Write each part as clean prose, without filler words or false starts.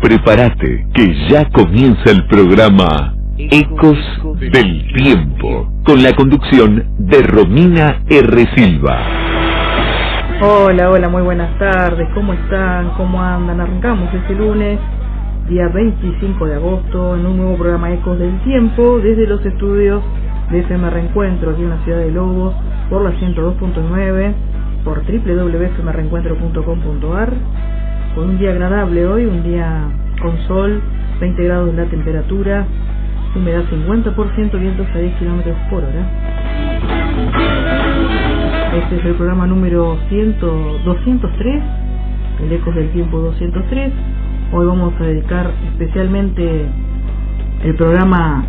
prepárate, que ya comienza el programa Ecos del Tiempo, con la conducción de Romina R. Silva. Hola, muy buenas tardes, ¿cómo están? ¿Cómo andan? Arrancamos este lunes, día 25 de agosto, en un nuevo programa Ecos del Tiempo, desde los estudios de FM Reencuentro, aquí en la ciudad de Lobos, por la 102.9, por www.fmreencuentro.com.ar, con un día agradable hoy, un día con sol, 20 grados la temperatura, humedad 50%, vientos a 10 km por hora. Este es el programa número 203, el Ecos del Tiempo 203. Hoy vamos a dedicar especialmente el programa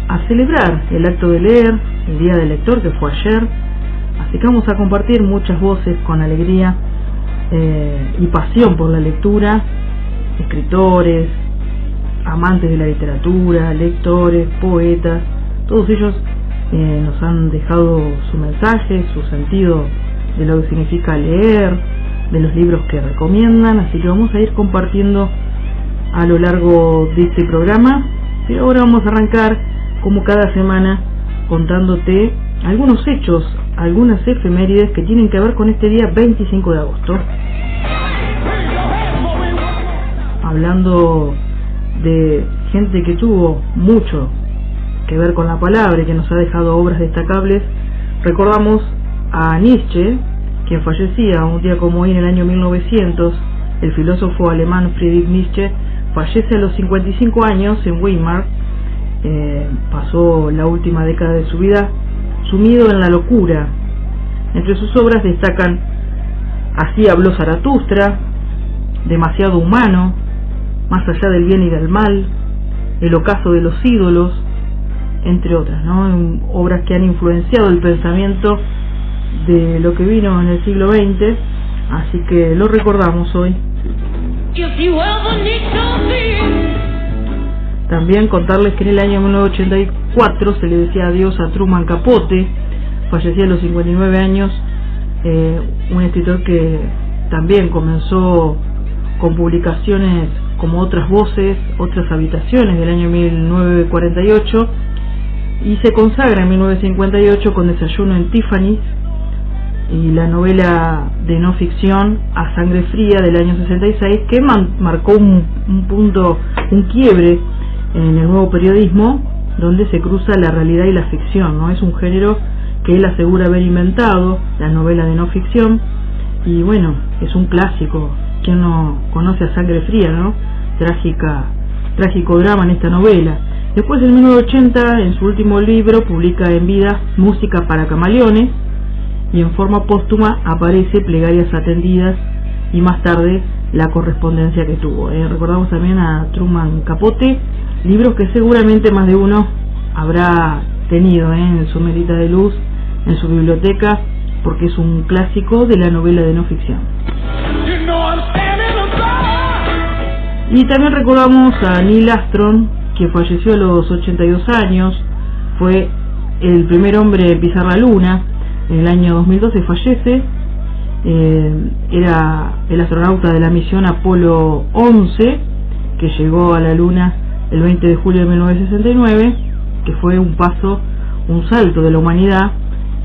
a celebrar el acto de leer, el Día del Lector, que fue ayer. Así que vamos a compartir muchas voces con alegría y pasión por la lectura, escritores, amantes de la literatura, lectores, poetas, todos ellos nos han dejado su mensaje, su sentido de lo que significa leer, de los libros que recomiendan, así que vamos a ir compartiendo a lo largo de este programa, pero ahora vamos a arrancar como cada semana contándote algunos hechos, algunas efemérides que tienen que ver con este día 25 de agosto. Hablando de gente que tuvo mucho que ver con la palabra y que nos ha dejado obras destacables, recordamos a Nietzsche, quien fallecía un día como hoy en el año 1900. El filósofo alemán Friedrich Nietzsche fallece a los 55 años en Weimar. Pasó la última década de su vida sumido en la locura. Entre sus obras destacan Así habló Zaratustra, Demasiado humano, Más allá del bien y del mal, El ocaso de los ídolos, entre otras, ¿no? Obras que han influenciado el pensamiento de lo que vino en el siglo XX, así que lo recordamos hoy. También contarles que en el año 1984 se le decía adiós a Truman Capote, fallecía a los 59 años, un escritor que también comenzó con publicaciones como Otras voces, Otras habitaciones del año 1948, y se consagra en 1958 con Desayuno en Tiffany's y la novela de no ficción A Sangre Fría del año 66, que marcó un punto, un quiebre en el nuevo periodismo, donde se cruza la realidad y la ficción, ¿no? Es un género que él asegura haber inventado, la novela de no ficción, y bueno, es un clásico. ¿Quién no conoce a Sangre Fría, no? Trágico drama en esta novela. Después, en 1980, en su último libro, publica en vida Música para camaleones, y en forma póstuma aparece Plegarias atendidas, y más tarde La correspondencia que tuvo. Recordamos también a Truman Capote, libros que seguramente más de uno habrá tenido en su mesita de luz, en su biblioteca, porque es un clásico de la novela de no ficción. Y también recordamos a Neil Armstrong, que falleció a los 82 años, fue el primer hombre en pisar la luna. En el año 2012 fallece, era el astronauta de la misión Apolo 11, que llegó a la luna el 20 de julio de 1969, que fue un salto de la humanidad,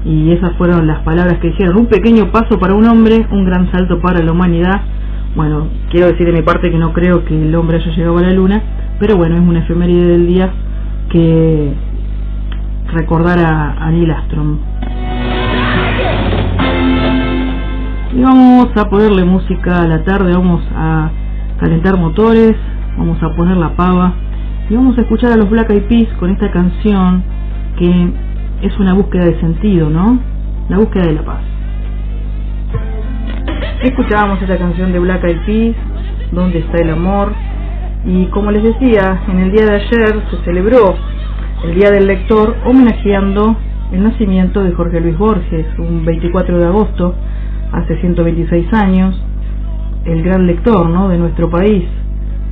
y esas fueron las palabras que dijeron: un pequeño paso para un hombre, un gran salto para la humanidad. Bueno, quiero decir de mi parte que no creo que el hombre haya llegado a la luna, pero bueno, es una efeméride del día que recordar a Neil Armstrong. Y vamos a ponerle música a la tarde, vamos a calentar motores, vamos a poner la pava y vamos a escuchar a los Black Eyed Peas con esta canción que es una búsqueda de sentido, ¿no? La búsqueda de la paz. Escuchábamos esta canción de Black Eyed Peas, ¿Dónde está el amor? Y como les decía, en el día de ayer se celebró el Día del Lector, homenajeando el nacimiento de Jorge Luis Borges, un 24 de agosto, hace 126 años, el gran lector, ¿no?, de nuestro país,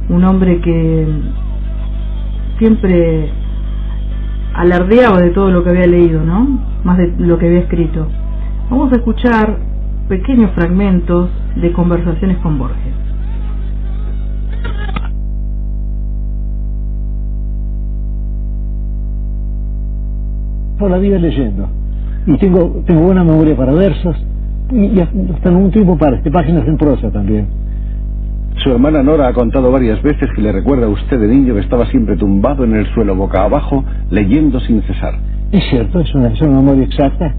un hombre que siempre alardeaba de todo lo que había leído, ¿no?, más de lo que había escrito. Vamos a escuchar pequeños fragmentos de conversaciones con Borges. paso la vida leyendo. Y tengo buena memoria para versos, y hasta en un tiempo para páginas en prosa también. Su hermana Nora ha contado varias veces que le recuerda a usted de niño que estaba siempre tumbado en el suelo boca abajo, leyendo sin cesar. Es cierto, es una memoria exacta.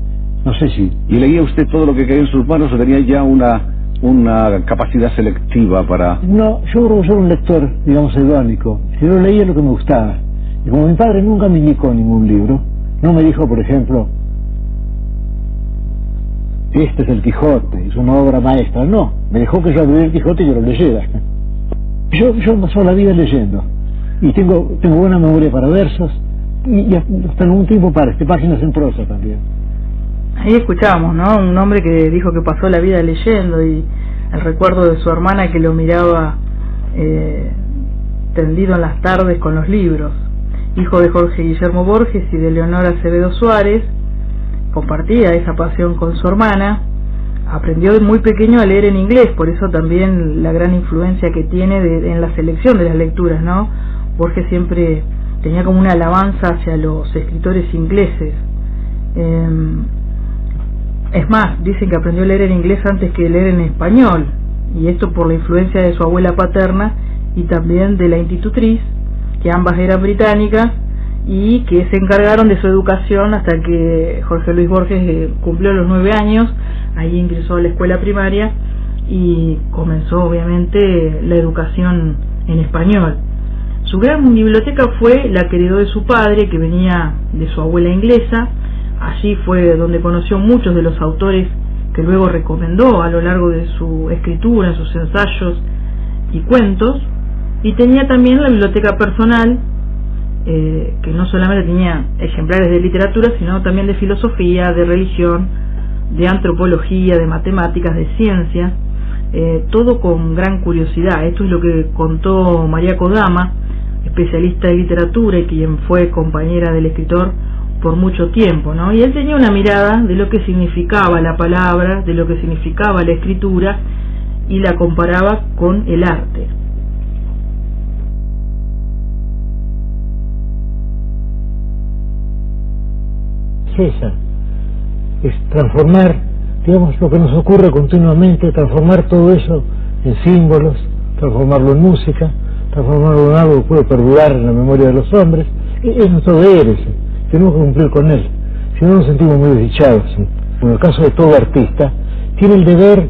No sé si... ¿Y leía usted todo lo que caía en sus manos o tenía ya una capacidad selectiva para...? No, yo creo que era un lector, digamos, hedónico. Si yo leía lo que me gustaba. Y como mi padre nunca me indicó ningún libro, no me dijo, por ejemplo, este es el Quijote, es una obra maestra. No, me dejó que yo abriera el Quijote y yo lo leyera. Yo paso la vida leyendo. Y tengo buena memoria para versos, y hasta en un tiempo para páginas en prosa también. Ahí escuchábamos, ¿no? Un hombre que dijo que pasó la vida leyendo, y el recuerdo de su hermana que lo miraba tendido en las tardes con los libros. Hijo de Jorge Guillermo Borges y de Leonora Acevedo Suárez, compartía esa pasión con su hermana. Aprendió de muy pequeño a leer en inglés, por eso también la gran influencia que tiene en la selección de las lecturas, ¿no? Borges siempre tenía como una alabanza hacia los escritores ingleses. Es más, dicen que aprendió a leer en inglés antes que leer en español, y esto por la influencia de su abuela paterna y también de la institutriz, que ambas eran británicas y que se encargaron de su educación hasta que Jorge Luis Borges cumplió los 9 años. Ahí ingresó a la escuela primaria y comenzó obviamente la educación en español. Su gran biblioteca fue la que heredó de su padre, que venía de su abuela inglesa. Allí fue donde conoció muchos de los autores que luego recomendó a lo largo de su escritura, en sus ensayos y cuentos. Y tenía también la biblioteca personal, que no solamente tenía ejemplares de literatura, sino también de filosofía, de religión, de antropología, de matemáticas, de ciencia, todo con gran curiosidad. Esto es lo que contó María Kodama, especialista de literatura y quien fue compañera del escritor por mucho tiempo, ¿no? Y él tenía una mirada de lo que significaba la palabra, de lo que significaba la escritura, y la comparaba con el arte. César, es transformar, digamos, lo que nos ocurre continuamente, transformar todo eso en símbolos, transformarlo en música, transformarlo en algo que puede perdurar en la memoria de los hombres. Es nuestro deber ese, tenemos que cumplir con él, si no nos sentimos muy desdichados. En el caso de todo artista, tiene el deber,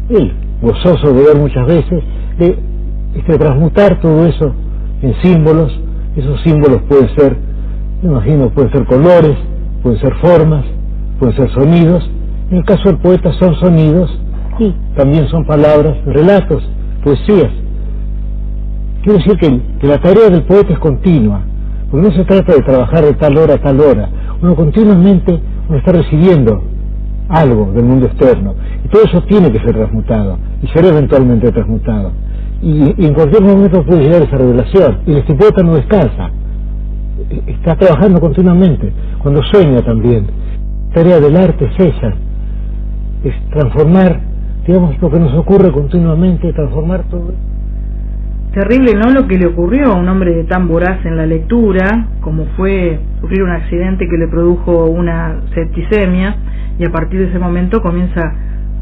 él, gozoso de ver muchas veces, de transmutar todo eso en símbolos. Esos símbolos pueden ser, me imagino, pueden ser colores, pueden ser formas, pueden ser sonidos. En el caso del poeta son sonidos y también son palabras, relatos, poesías. Quiero decir que la tarea del poeta es continua, porque no se trata de trabajar de tal hora a tal hora. Uno continuamente está recibiendo algo del mundo externo, y todo eso tiene que ser transmutado y ser eventualmente transmutado, y en cualquier momento puede llegar esa revelación. Y el poeta no descansa, está trabajando continuamente, cuando sueña también. La tarea del arte, César, es transformar, digamos, lo que nos ocurre continuamente, transformar todo. Terrible, ¿no?, lo que le ocurrió a un hombre tan voraz en la lectura, como fue sufrir un accidente que le produjo una septicemia, y a partir de ese momento comienza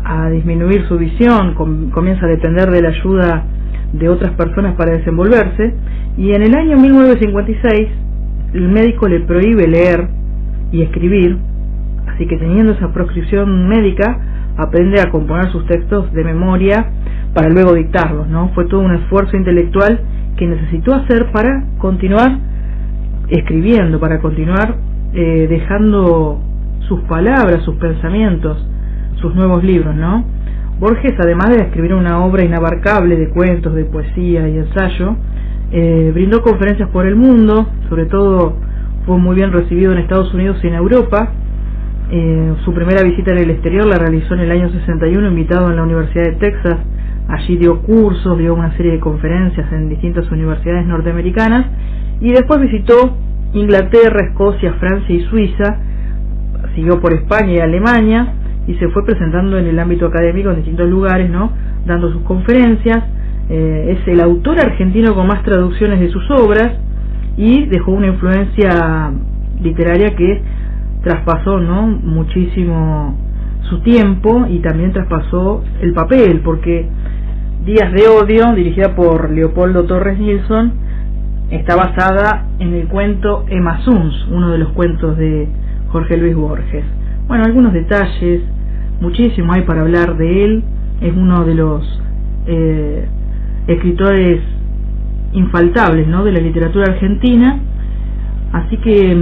a disminuir su visión, comienza a depender de la ayuda de otras personas para desenvolverse, y en el año 1956 el médico le prohíbe leer y escribir, así que teniendo esa proscripción médica, aprende a componer sus textos de memoria para luego dictarlos, ¿no? Fue todo un esfuerzo intelectual que necesitó hacer para continuar escribiendo, para continuar dejando sus palabras, sus pensamientos, sus nuevos libros, ¿no? Borges, además de escribir una obra inabarcable de cuentos, de poesía y ensayo, brindó conferencias por el mundo, sobre todo fue muy bien recibido en Estados Unidos y en Europa. Su primera visita en el exterior la realizó en el año 61, invitado en la Universidad de Texas. Allí dio cursos, dio una serie de conferencias en distintas universidades norteamericanas, y después visitó Inglaterra, Escocia, Francia y Suiza, siguió por España y Alemania, y se fue presentando en el ámbito académico en distintos lugares, ¿no?, dando sus conferencias. Es el autor argentino con más traducciones de sus obras, y dejó una influencia literaria que traspasó, ¿no?, muchísimo su tiempo y también traspasó el papel, porque Días de Odio, dirigida por Leopoldo Torres Nilsson, está basada en el cuento Emma Suns, uno de los cuentos de Jorge Luis Borges. Bueno, algunos detalles, muchísimo hay para hablar de él. Es uno de los escritores infaltables, ¿no?, de la literatura argentina, así que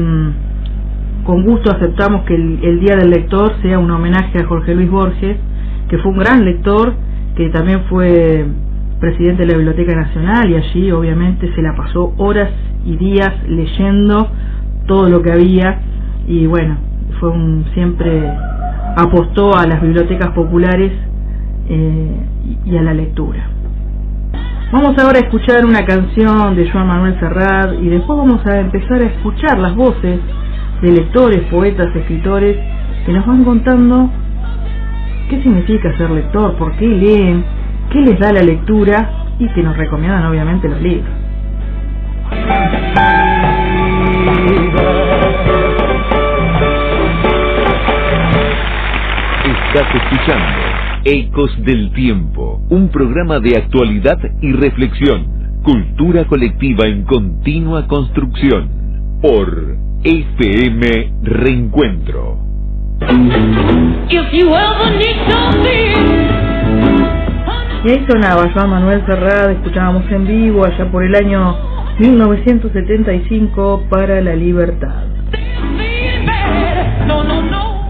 con gusto aceptamos que el Día del Lector sea un homenaje a Jorge Luis Borges, que fue un gran lector, que también fue presidente de la Biblioteca Nacional, y allí obviamente se la pasó horas y días leyendo todo lo que había, y bueno, siempre apostó a las bibliotecas populares y a la lectura. Vamos ahora a escuchar una canción de Joan Manuel Serrat y después vamos a empezar a escuchar las voces de lectores, poetas, escritores que nos van contando qué significa ser lector, por qué leen, qué les da la lectura y que nos recomiendan obviamente los libros. Estás escuchando Ecos del Tiempo, un programa de actualidad y reflexión, cultura colectiva en continua construcción, por FM Reencuentro. Y ahí sonaba Joan Manuel Serrat, escuchábamos en vivo allá por el año 1975 para la libertad.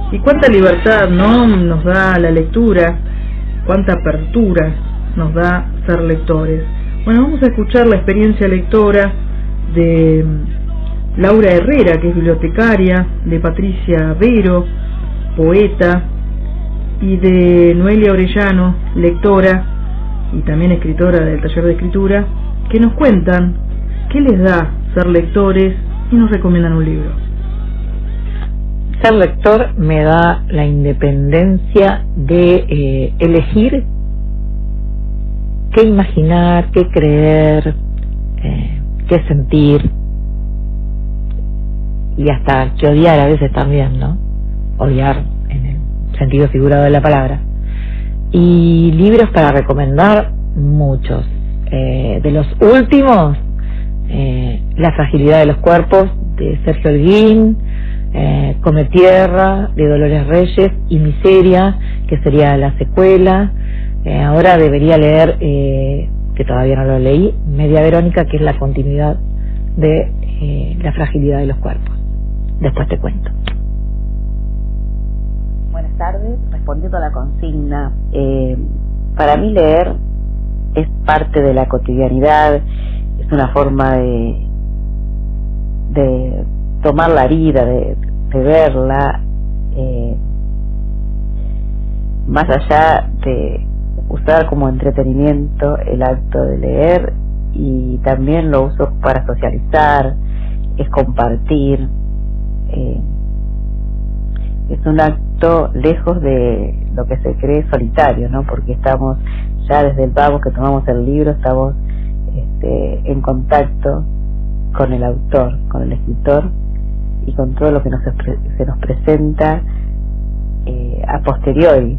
Y cuánta libertad, ¿no?, nos da la lectura, cuánta apertura nos da ser lectores. Bueno, vamos a escuchar la experiencia lectora de Laura Herrera, que es bibliotecaria, de Patricia Vero, poeta, y de Noelia Orellano, lectora y también escritora del taller de escritura, que nos cuentan qué les da ser lectores y nos recomiendan un libro. Ser lector me da la independencia de elegir qué imaginar, qué creer, qué sentir, y hasta que odiar a veces también, ¿no? Odiar en el sentido figurado de la palabra. Y libros para recomendar, muchos. De los últimos, La fragilidad de los cuerpos, de Sergio Holguín, Come Tierra, de Dolores Reyes, y Miseria, que sería la secuela. Ahora debería leer, que todavía no lo leí, Media Verónica, que es la continuidad de La fragilidad de los cuerpos. Después te cuento. Buenas tardes. Respondiendo a la consigna, para mí leer es parte de la cotidianidad, es una forma de tomar la vida, de verla, más allá de usar como entretenimiento el acto de leer, y también lo uso para socializar, es compartir, es un acto lejos de lo que se cree solitario, ¿no? Porque estamos ya desde el vamos que tomamos el libro, estamos en contacto con el autor, con el escritor, y con todo lo que se nos presenta a posteriori,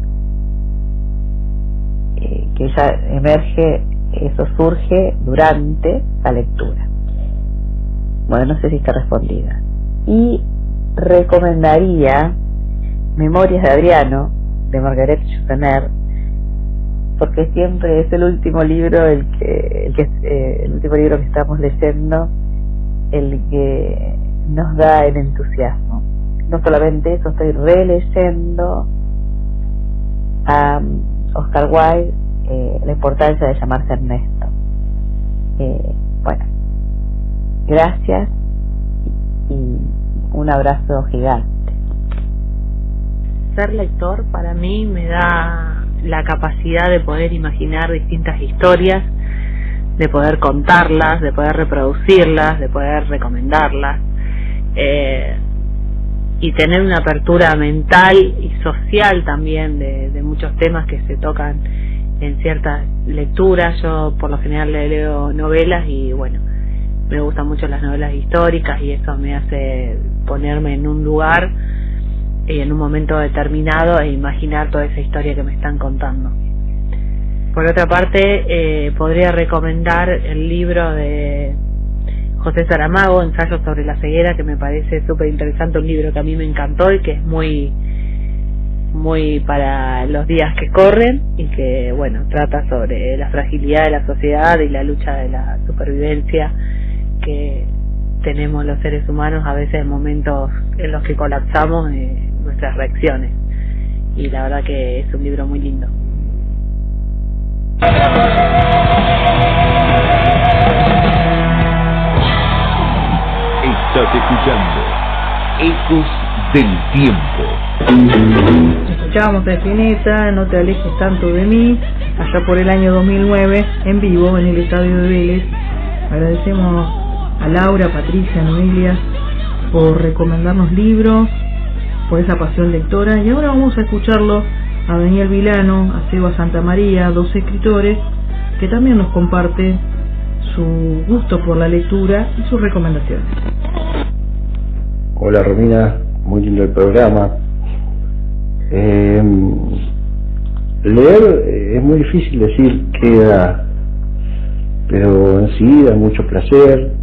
que ya emerge, eso surge durante la lectura. Bueno, no sé si está respondida. Y recomendaría Memorias de Adriano, de Marguerite Yourcenar, porque siempre es el último libro, el último libro que estamos leyendo, el que nos da el entusiasmo. No solamente eso, estoy releyendo a Oscar Wilde, la importancia de llamarse Ernesto. Bueno, gracias y un abrazo gigante. Ser lector para mí me da la capacidad de poder imaginar distintas historias, de poder contarlas, de poder reproducirlas, de poder recomendarlas, y tener una apertura mental y social también de muchos temas que se tocan en ciertas lecturas. Yo por lo general leo novelas y bueno, me gustan mucho las novelas históricas y eso me hace ponerme en un lugar y en un momento determinado e imaginar toda esa historia que me están contando. Por otra parte, podría recomendar el libro de José Saramago, Ensayos sobre la ceguera, que me parece súper interesante, un libro que a mí me encantó y que es muy para los días que corren y que, bueno, trata sobre la fragilidad de la sociedad y la lucha de la supervivencia que tenemos los seres humanos a veces en momentos en los que colapsamos nuestras reacciones, y la verdad que es un libro muy lindo. Estás escuchando Ecos del Tiempo. Escuchábamos a Spinetta, No te alejes tanto de mí, allá por el año 2009, en vivo en el estadio de Vélez. Agradecemos a Laura, Patricia, Noelia por recomendarnos libros, por esa pasión lectora, y ahora vamos a escucharlo a Daniel Vilano, a Seba Santamaría, dos escritores que también nos comparten su gusto por la lectura y sus recomendaciones. Hola Romina, muy lindo el programa. Leer es muy difícil decir qué edad, pero en sí da mucho placer.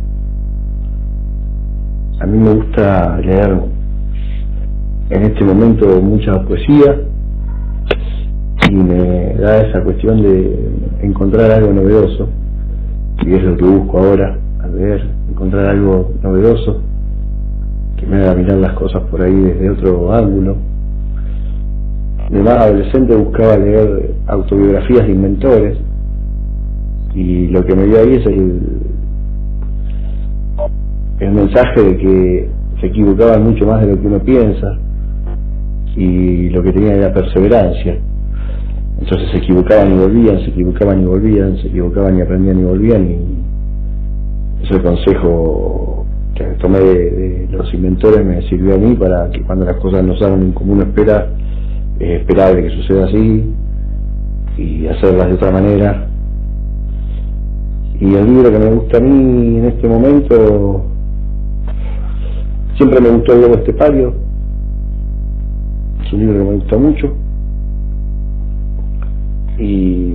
A mí me gusta leer en este momento mucha poesía y me da esa cuestión de encontrar algo novedoso, y es lo que busco ahora, al leer, encontrar algo novedoso que me haga mirar las cosas por ahí desde otro ángulo. De más adolescente buscaba leer autobiografías de inventores, y lo que me dio ahí es el mensaje de que se equivocaban mucho más de lo que uno piensa, y lo que tenían era perseverancia. Entonces se equivocaban y volvían, se equivocaban y volvían, se equivocaban y aprendían y volvían, y ese consejo que tomé de los inventores me sirvió a mí para que cuando las cosas no salen como uno espera, es esperable que suceda así y hacerlas de otra manera. Y el libro que me gusta a mí en este momento, siempre me gustó El Lobo Estepario, es un libro que me gusta mucho, y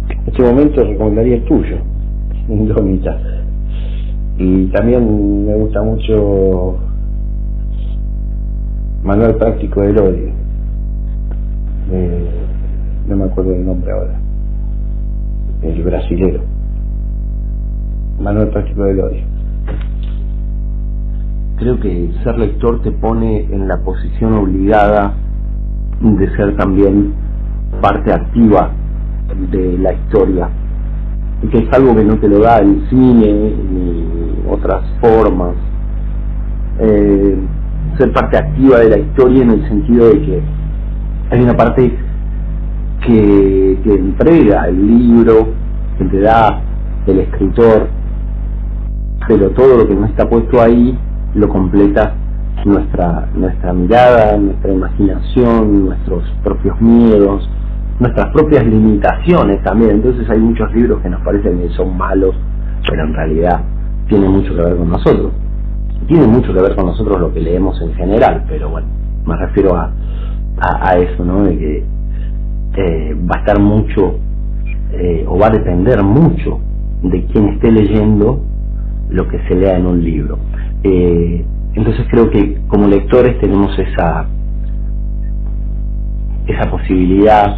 en este momento recomendaría el tuyo, Indómita. Y también me gusta mucho Manual Práctico del Odio, no me acuerdo del nombre ahora, el brasilero, Manual Práctico del Odio. Creo que ser lector te pone en la posición obligada de ser también parte activa de la historia, y que es algo que no te lo da el cine ni otras formas. Ser parte activa de la historia en el sentido de que hay una parte que entrega el libro, que te da el escritor, pero todo lo que no está puesto ahí lo completa nuestra mirada, nuestra imaginación, nuestros propios miedos, nuestras propias limitaciones también. Entonces hay muchos libros que nos parecen que son malos, pero en realidad tienen mucho que ver con nosotros. Tiene mucho que ver con nosotros lo que leemos en general, pero bueno, me refiero a eso, ¿no? De que va a estar mucho, o va a depender mucho de quién esté leyendo lo que se lea en un libro. Entonces creo que como lectores tenemos esa posibilidad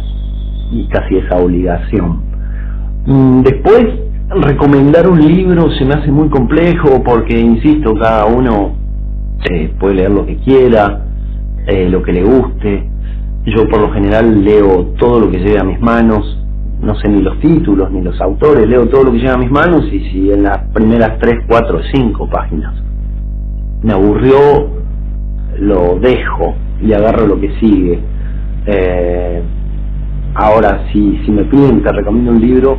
y casi esa obligación. Después, recomendar un libro se me hace muy complejo porque, insisto, cada uno puede leer lo que quiera, lo que le guste. Yo por lo general leo todo lo que llegue a mis manos, no sé ni los títulos ni los autores, leo todo lo que llega a mis manos, y si en las primeras 3, 4, 5 páginas me aburrió, lo dejo y agarro lo que sigue. Ahora, si me piden que recomiendo un libro,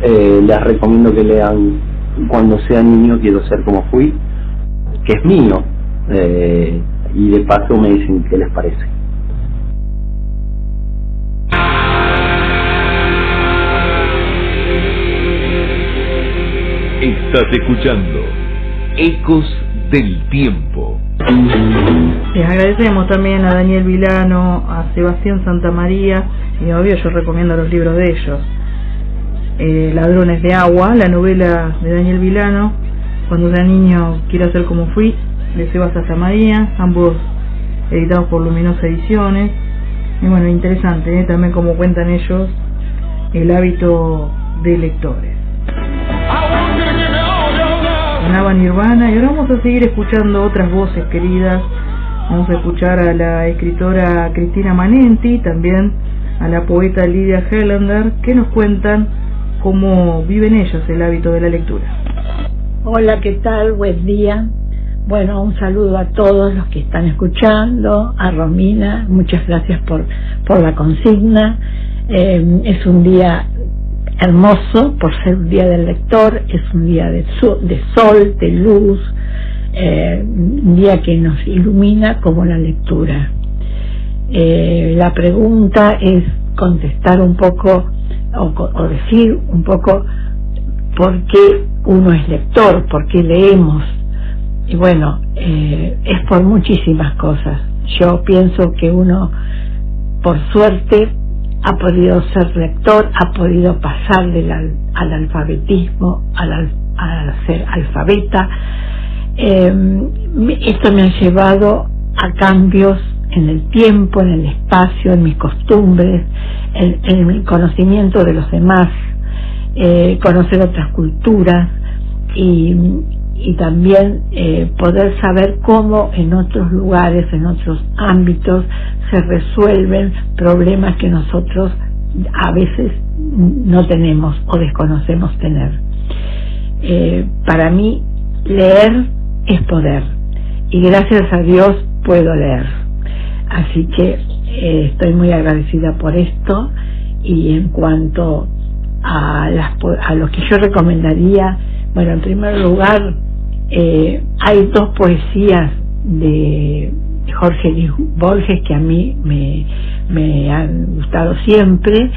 les recomiendo que lean Cuando sea niño quiero ser como fui, que es mío, y de paso me dicen qué les parece. Estás escuchando Ecos del Tiempo. Les agradecemos también a Daniel Vilano, a Sebastián Santamaría, y obvio yo recomiendo los libros de ellos. Ladrones de Agua, la novela de Daniel Vilano, Cuando era niño quiero ser como fui, de Sebastián Santamaría, ambos editados por Luminosa Ediciones. Y bueno, interesante, también como cuentan ellos el hábito de lectores. Sonaba Nirvana y ahora vamos a seguir escuchando otras voces queridas. Vamos a escuchar a la escritora Cristina Manenti, también a la poeta Lidia Helander, que nos cuentan cómo viven ellas el hábito de la lectura. Hola, ¿qué tal? Buen día. Bueno, un saludo a todos los que están escuchando, a Romina, muchas gracias por la consigna. Es un día hermoso por ser un día del lector, es un día de sol, de luz, un día que nos ilumina como la lectura. La pregunta es contestar un poco o decir un poco por qué uno es lector, por qué leemos. Y bueno, es por muchísimas cosas. Yo pienso que uno, por suerte, ha podido ser lector, ha podido pasar al alfabetismo, a ser alfabeta. Esto me ha llevado a cambios en el tiempo, en el espacio, en mis costumbres, en el conocimiento de los demás, conocer otras culturas y también poder saber cómo en otros lugares, en otros ámbitos se resuelven problemas que nosotros a veces no tenemos o desconocemos tener. Para mí leer es poder y gracias a Dios puedo leer, así que estoy muy agradecida por esto. Y en cuanto a lo que yo recomendaría, bueno, en primer lugar, hay dos poesías de Jorge Luis Borges que a mí me han gustado siempre.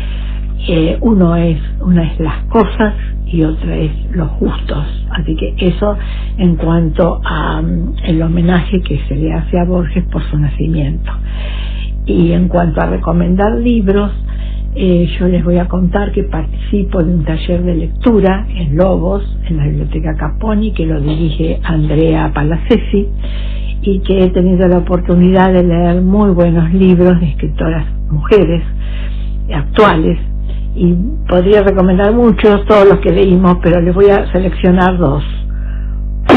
Una es Las cosas y otra es Los justos. Así que eso en cuanto a el homenaje que se le hace a Borges por su nacimiento. Y en cuanto a recomendar libros, yo les voy a contar que participo de un taller de lectura en Lobos, en la Biblioteca Caponi, que lo dirige Andrea Palacesi, y que he tenido la oportunidad de leer muy buenos libros de escritoras mujeres actuales, y podría recomendar muchos, todos los que leímos, pero les voy a seleccionar dos.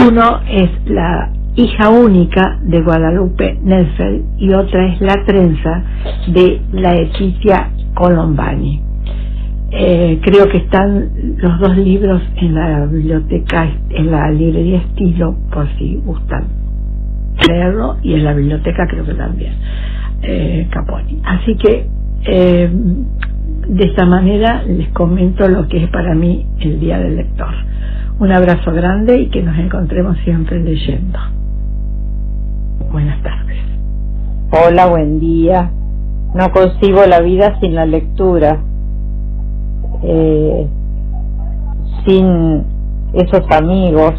Uno es La hija única de Guadalupe Neufeld y otra es La trenza de Laetitia Colombani. Creo que están los dos libros en la biblioteca, en la librería Estilo, por si gustan leerlo, y en la biblioteca creo que también Caponi. Así que de esta manera les comento lo que es para mí el Día del Lector. Un abrazo grande y que nos encontremos siempre leyendo. Buenas tardes. Hola, buen día. No concibo la vida sin la lectura, sin esos amigos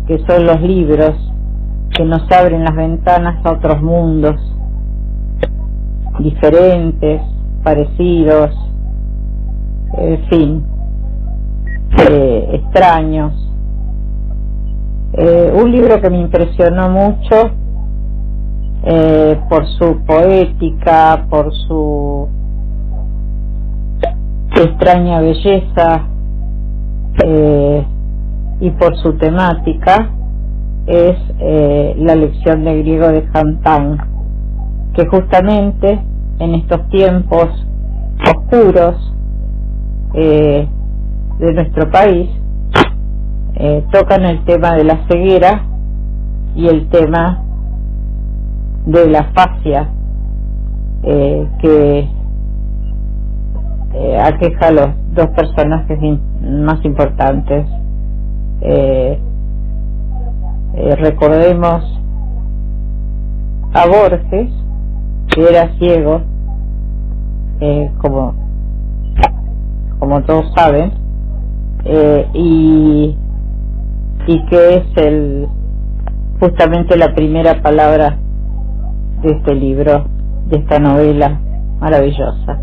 que son los libros, que nos abren las ventanas a otros mundos diferentes, parecidos, en fin, extraños. Un libro que me impresionó mucho por su poética, por su extraña belleza y por su temática, es La lección de griego de Hantang, que justamente en estos tiempos oscuros de nuestro país tocan el tema de la ceguera y el tema de la fascia que aqueja a los dos personajes más importantes. Recordemos a Borges, que era ciego, como todos saben, y y que es justamente la primera palabra de este libro, de esta novela maravillosa.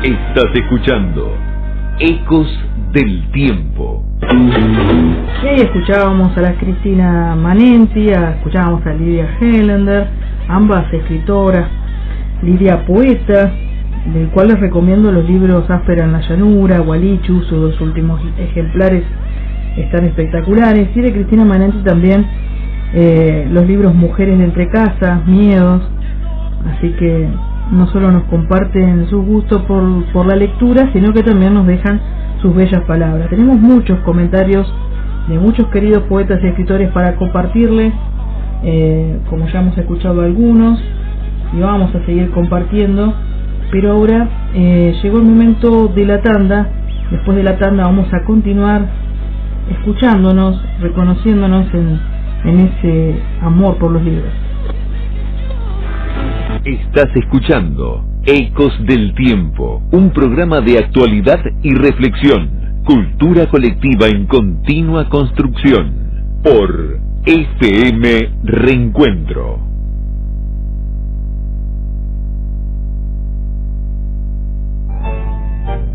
Estás escuchando Ecos del Tiempo. Y ahí escuchábamos a la Cristina Manenti, escuchábamos a Lidia Helander, ambas escritoras, Lidia poeta, del cual les recomiendo los libros Áspera en la llanura, Gualichu, sus dos últimos ejemplares están espectaculares, y de Cristina Manenti también los libros Mujeres de entre casas, Miedos, así que no solo nos comparten su gusto por la lectura, sino que también nos dejan sus bellas palabras. Tenemos muchos comentarios de muchos queridos poetas y escritores para compartirles, como ya hemos escuchado algunos, y vamos a seguir compartiendo, pero ahora llegó el momento de la tanda. Después de la tanda vamos a continuar escuchándonos, reconociéndonos en ese amor por los libros. Estás escuchando Ecos del Tiempo, un programa de actualidad y reflexión, cultura colectiva en continua construcción, por FM Reencuentro.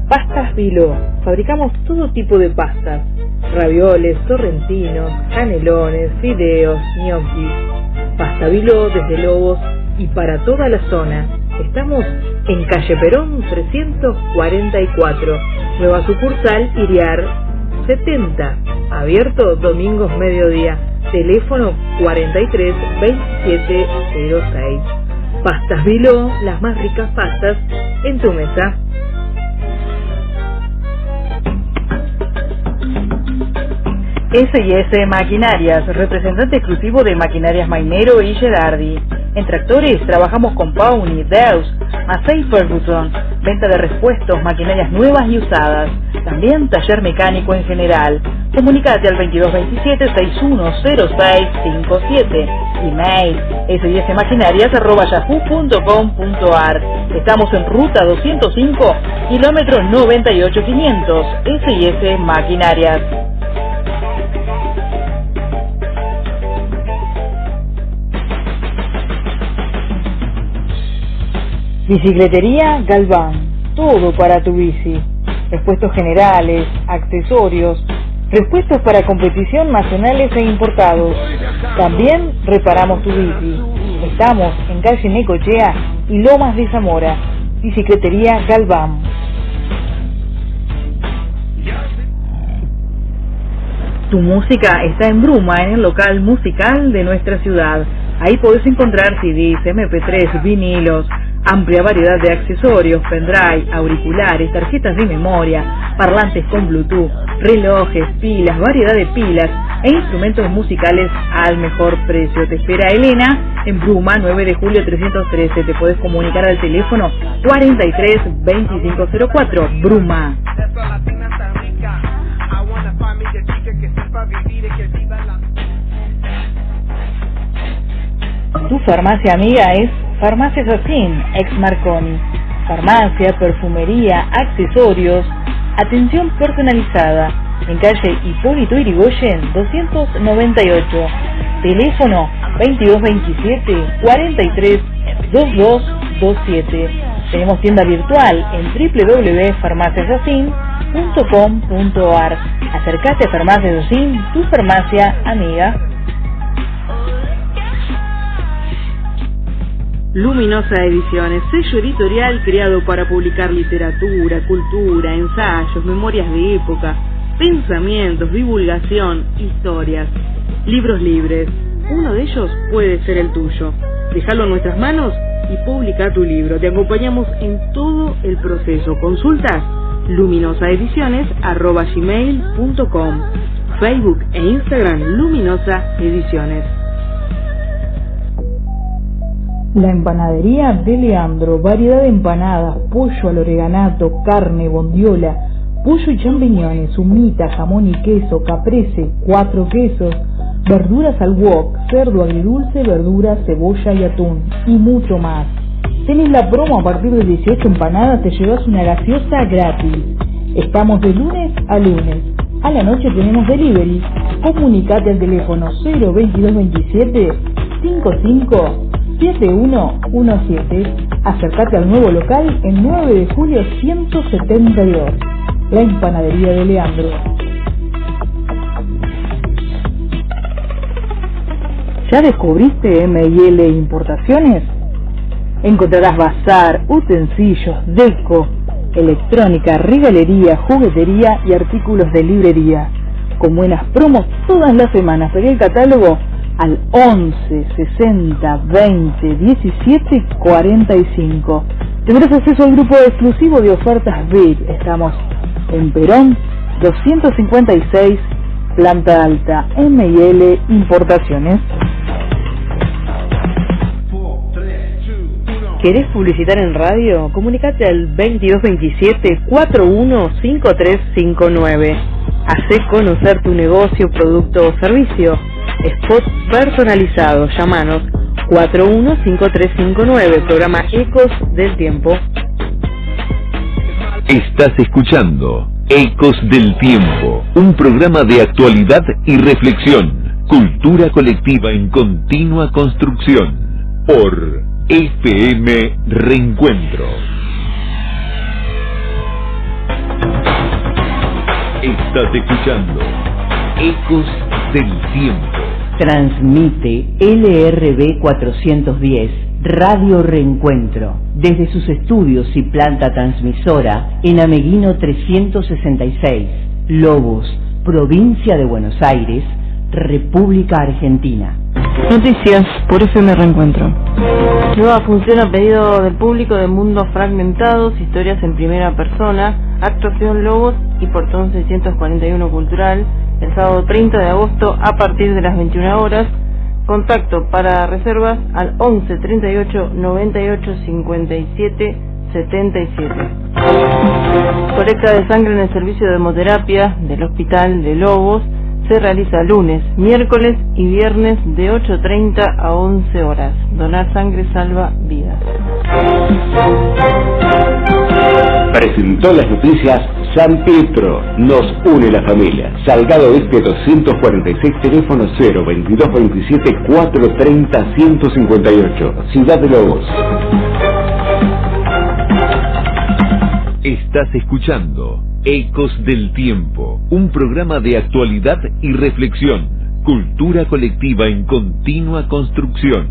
Pastas Viló. Fabricamos todo tipo de pastas: ravioles, sorrentinos, canelones, fideos, gnocchis. Pasta Viló desde Lobos y para toda la zona. Estamos en calle Perón 344, nueva sucursal Iriar 70, abierto domingos mediodía, teléfono 43 27 06. Pastas Viló, las más ricas pastas en tu mesa. S&S Maquinarias, representante exclusivo de Maquinarias Mainero y Gerardi. En tractores trabajamos con Pawni, Deus, Massey Ferguson, venta de repuestos, maquinarias nuevas y usadas. También taller mecánico en general. Comunicate al 2227-610657. Email sysmaquinarias@yahoo.com.ar. Estamos en ruta 205, kilómetro 98500. S&S Maquinarias. Bicicletería Galván, todo para tu bici. Repuestos generales, accesorios, repuestos para competición nacionales e importados. También reparamos tu bici. Estamos en calle Necochea y Lomas de Zamora. Bicicletería Galván. Tu música está en Bruma, en el local musical de nuestra ciudad. Ahí podés encontrar CDs, MP3, vinilos, amplia variedad de accesorios, pendrive, auriculares, tarjetas de memoria, parlantes con Bluetooth, relojes, pilas, variedad de pilas e instrumentos musicales al mejor precio. Te espera Elena en Bruma, 9 de julio 313. Te podés comunicar al teléfono 43 2504. Bruma. Tu farmacia amiga es Farmacia Sacín, ex Marconi. Farmacia, perfumería, accesorios, atención personalizada. En calle Hipólito Yrigoyen 298. Teléfono 2227-432227. Tenemos tienda virtual en www.farmaciasacin.com.ar. Acercate a Farmacia Sacín, tu farmacia amiga. Luminosa Ediciones, sello editorial creado para publicar literatura, cultura, ensayos, memorias de época, pensamientos, divulgación, historias, libros libres. Uno de ellos puede ser el tuyo. Déjalo en nuestras manos y publica tu libro. Te acompañamos en todo el proceso. Consultas luminosaediciones@gmail.com, Facebook e Instagram Luminosa Ediciones. La empanadería de Leandro, variedad de empanadas, pollo al oreganato, carne, bondiola, pollo y champiñones, humita, jamón y queso, caprese, 4 quesos, verduras al wok, cerdo agridulce, verduras, cebolla y atún, y mucho más. Tenés la promo: a partir de 18 empanadas te llevas una gaseosa gratis. Estamos de lunes a lunes. A la noche tenemos delivery. Comunicate al teléfono 02227 55 7117. Acércate al nuevo local en 9 de julio 172. La empanadería de Leandro. ¿Ya descubriste M&L Importaciones? Encontrarás bazar, utensilios, deco, electrónica, regalería, juguetería y artículos de librería, con buenas promos todas las semanas. Pedí el catálogo al 11 60 20 17 45. Tendrás acceso al grupo exclusivo de ofertas VIP. Estamos en Perón 256, planta alta. M&L Importaciones. ¿Querés publicitar en radio? Comunicate al 2227-415359. Hacé conocer tu negocio, producto o servicio. Spot personalizado. Llámanos 415359. Programa Ecos del Tiempo. Estás escuchando Ecos del Tiempo, un programa de actualidad y reflexión. Cultura colectiva en continua construcción. Por FM Reencuentro. Estás escuchando Ecos del Tiempo. Transmite LRB 410, Radio Reencuentro, desde sus estudios y planta transmisora en Ameguino 366, Lobos, provincia de Buenos Aires, República Argentina. Noticias por FM Reencuentro. Nueva función a pedido del público de Mundos Fragmentados, historias en primera persona, actuación Lobos y Portón 641 Cultural, el sábado 30 de agosto a partir de las 21 horas. Contacto para reservas al 11 38 98 57 77. Colecta de sangre en el servicio de hemoterapia del Hospital de Lobos se realiza lunes, miércoles y viernes de 8:30 a 11 horas. Donar sangre salva vidas. Presentó las noticias San Pietro, nos une la familia. Salgado Este 246, teléfono 02227 430 158, Ciudad de Lobos. Estás escuchando Ecos del Tiempo, un programa de actualidad y reflexión. Cultura colectiva en continua construcción.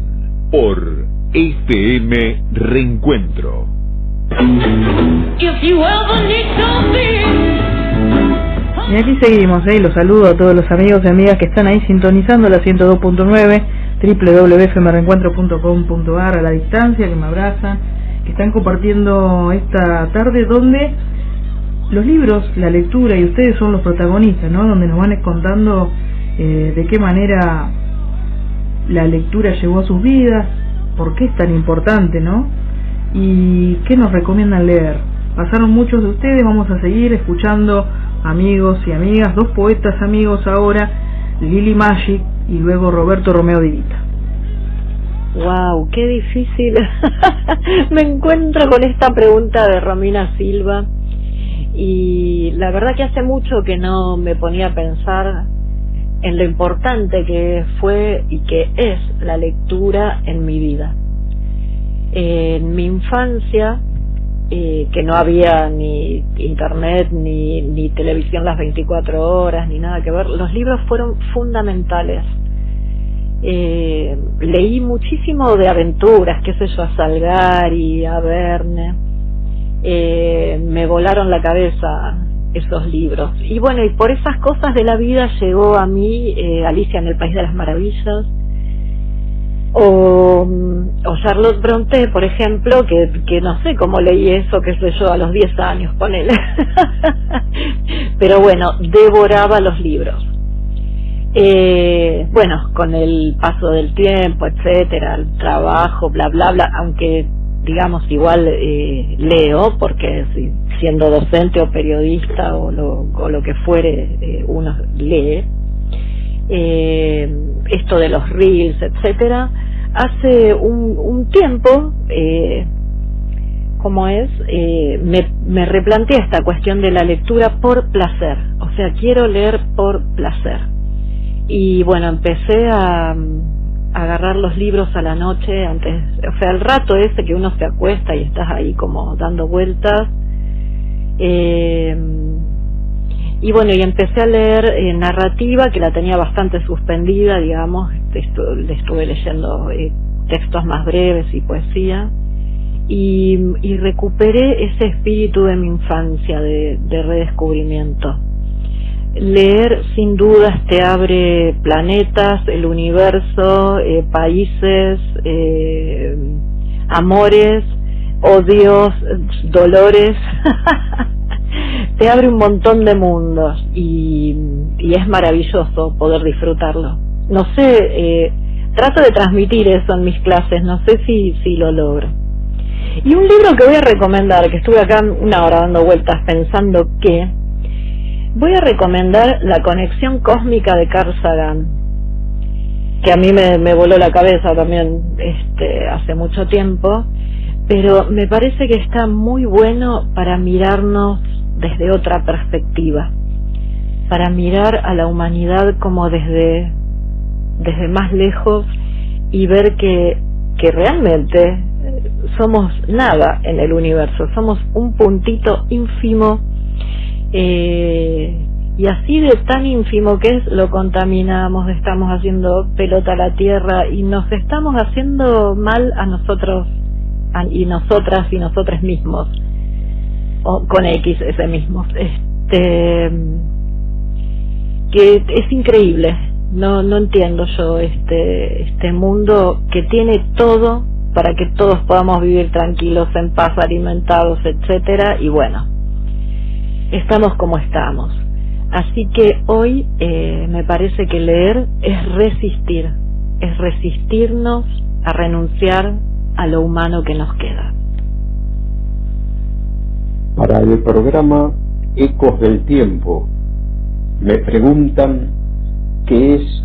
Por FM Reencuentro. Y aquí seguimos, los saludo a todos los amigos y amigas que están ahí sintonizando la 102.9, www.fmreencuentro.com.ar, a la distancia, que me abrazan, que están compartiendo esta tarde donde los libros, la lectura y ustedes son los protagonistas, ¿no? Donde nos van contando de qué manera la lectura llegó a sus vidas, por qué es tan importante, ¿no? Y qué nos recomiendan leer. Pasaron muchos de ustedes, vamos a seguir escuchando amigos y amigas, dos poetas amigos ahora, Lili Magic y luego Roberto Romeo Di Vita. Wow, qué difícil. Me encuentro con esta pregunta de Romina Silva y la verdad que hace mucho que no me ponía a pensar en lo importante que fue y que es la lectura en mi vida. En mi infancia, que no había ni internet ni televisión las 24 horas ni nada que ver, los libros fueron fundamentales. Leí muchísimo de aventuras, qué sé yo, a Salgari, a Verne. Me volaron la cabeza esos libros. Y bueno, y por esas cosas de la vida llegó a mí Alicia en el País de las Maravillas, o Charlotte Brontë, por ejemplo, que no sé cómo leí eso, qué sé yo, a los 10 años, ponele. Pero bueno, devoraba los libros. Bueno, con el paso del tiempo, etcétera, el trabajo, bla bla bla, aunque digamos igual leo, porque siendo docente o periodista o lo que fuere, uno lee. Esto de los reels, etcétera, hace un tiempo como es, me replanteé esta cuestión de la lectura por placer, o sea, quiero leer por placer. Y bueno, empecé a agarrar los libros a la noche, antes, o sea, el rato ese que uno se acuesta y estás ahí como dando vueltas. Y bueno, y empecé a leer narrativa, que la tenía bastante suspendida, digamos, le estuve leyendo textos más breves y poesía, y recuperé ese espíritu de mi infancia, de redescubrimiento. Leer sin dudas te abre planetas, el universo, países, amores, odios, dolores. Te abre un montón de mundos y es maravilloso poder disfrutarlo. No sé, trato de transmitir eso en mis clases, no sé si lo logro. Y un libro que voy a recomendar, que estuve acá una hora dando vueltas pensando que voy a recomendar La conexión cósmica de Carl Sagan, que a mí me voló la cabeza también hace mucho tiempo, pero me parece que está muy bueno para mirarnos desde otra perspectiva, para mirar a la humanidad como desde más lejos y ver que realmente somos nada en el universo, somos un puntito ínfimo, y así de tan ínfimo que es, lo contaminamos, estamos haciendo pelota a la tierra y nos estamos haciendo mal a nosotros y nosotras y nosotros mismos, o con X ese mismo, que es increíble. No entiendo yo este mundo que tiene todo para que todos podamos vivir tranquilos, en paz, alimentados, etcétera, y bueno, estamos como estamos. Así que hoy me parece que leer es resistirnos a renunciar a lo humano que nos queda. Para el programa Ecos del Tiempo me preguntan qué es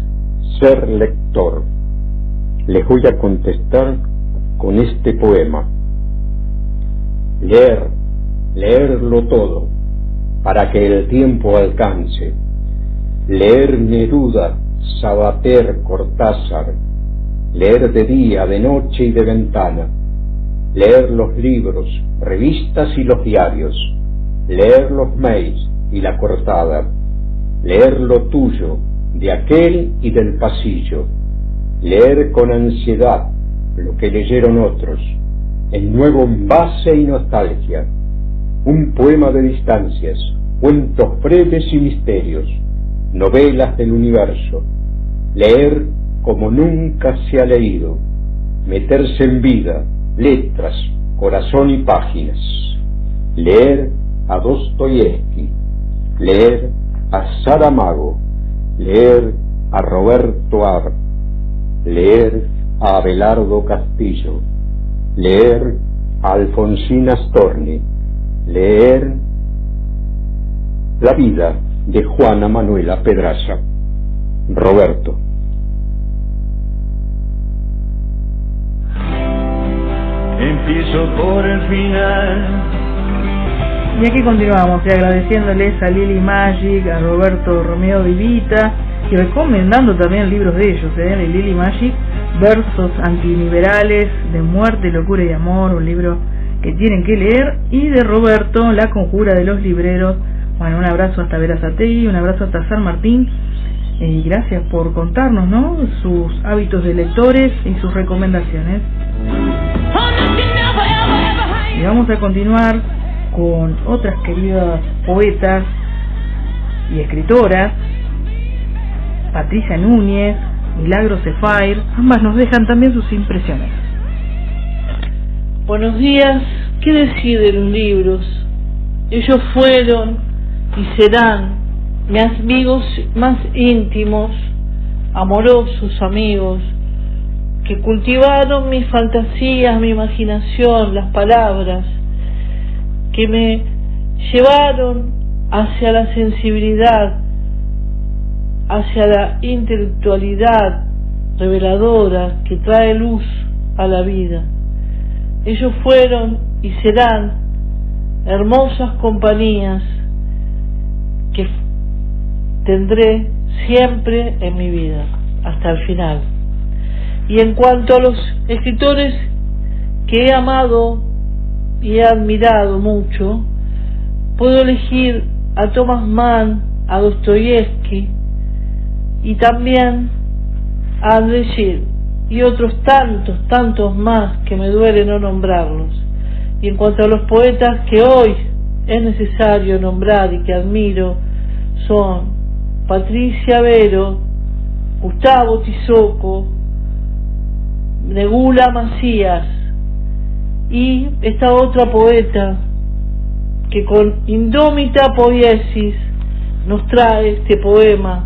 ser lector. Les voy a contestar con este poema. Leerlo todo, para que el tiempo alcance. Leer Neruda, Sabater, Cortázar, leer de día, de noche y de ventana, leer los libros, revistas y los diarios, leer los mails y la cortada, leer lo tuyo, de aquel y del pasillo, leer con ansiedad lo que leyeron otros, en nuevo envase y nostalgia, un poema de distancias, cuentos breves y misterios, novelas del universo, leer como nunca se ha leído, meterse en vida, letras, corazón y páginas, leer a Dostoyevsky, leer a Saramago, leer a Roberto Ar, leer a Abelardo Castillo, leer a Alfonsina Storni, leer La vida de Juana Manuela Pedraza. Roberto. Empiezo por el final. Y aquí continuamos, agradeciéndoles a Lily Magic, a Roberto Romeo Di Vita, y recomendando también libros de ellos, de Lily Magic, Versos antiliberales, de muerte, locura y amor, un libro que tienen que leer, y de Roberto, La conjura de los libreros. Bueno, un abrazo hasta Verazategui, un abrazo hasta San Martín, y gracias por contarnos, ¿no?, sus hábitos de lectores y sus recomendaciones. Y vamos a continuar con otras queridas poetas y escritoras, Patricia Núñez, Milagros Zefair. Ambas nos dejan también sus impresiones. Buenos días. ¿Qué decir de los libros? Ellos fueron y serán mis amigos más íntimos, amorosos amigos, que cultivaron mis fantasías, mi imaginación, las palabras, que me llevaron hacia la sensibilidad, hacia la intelectualidad reveladora que trae luz a la vida. Ellos fueron y serán hermosas compañías que tendré siempre en mi vida, hasta el final. Y en cuanto a los escritores que he amado y he admirado mucho, puedo elegir a Thomas Mann, a Dostoyevsky y también a André Gide y otros tantos más que me duele no nombrarlos. Y en cuanto a los poetas que hoy es necesario nombrar y que admiro, son Patricia Vero, Gustavo Tizoco, Negula Macías y esta otra poeta que con indómita poiesis nos trae este poema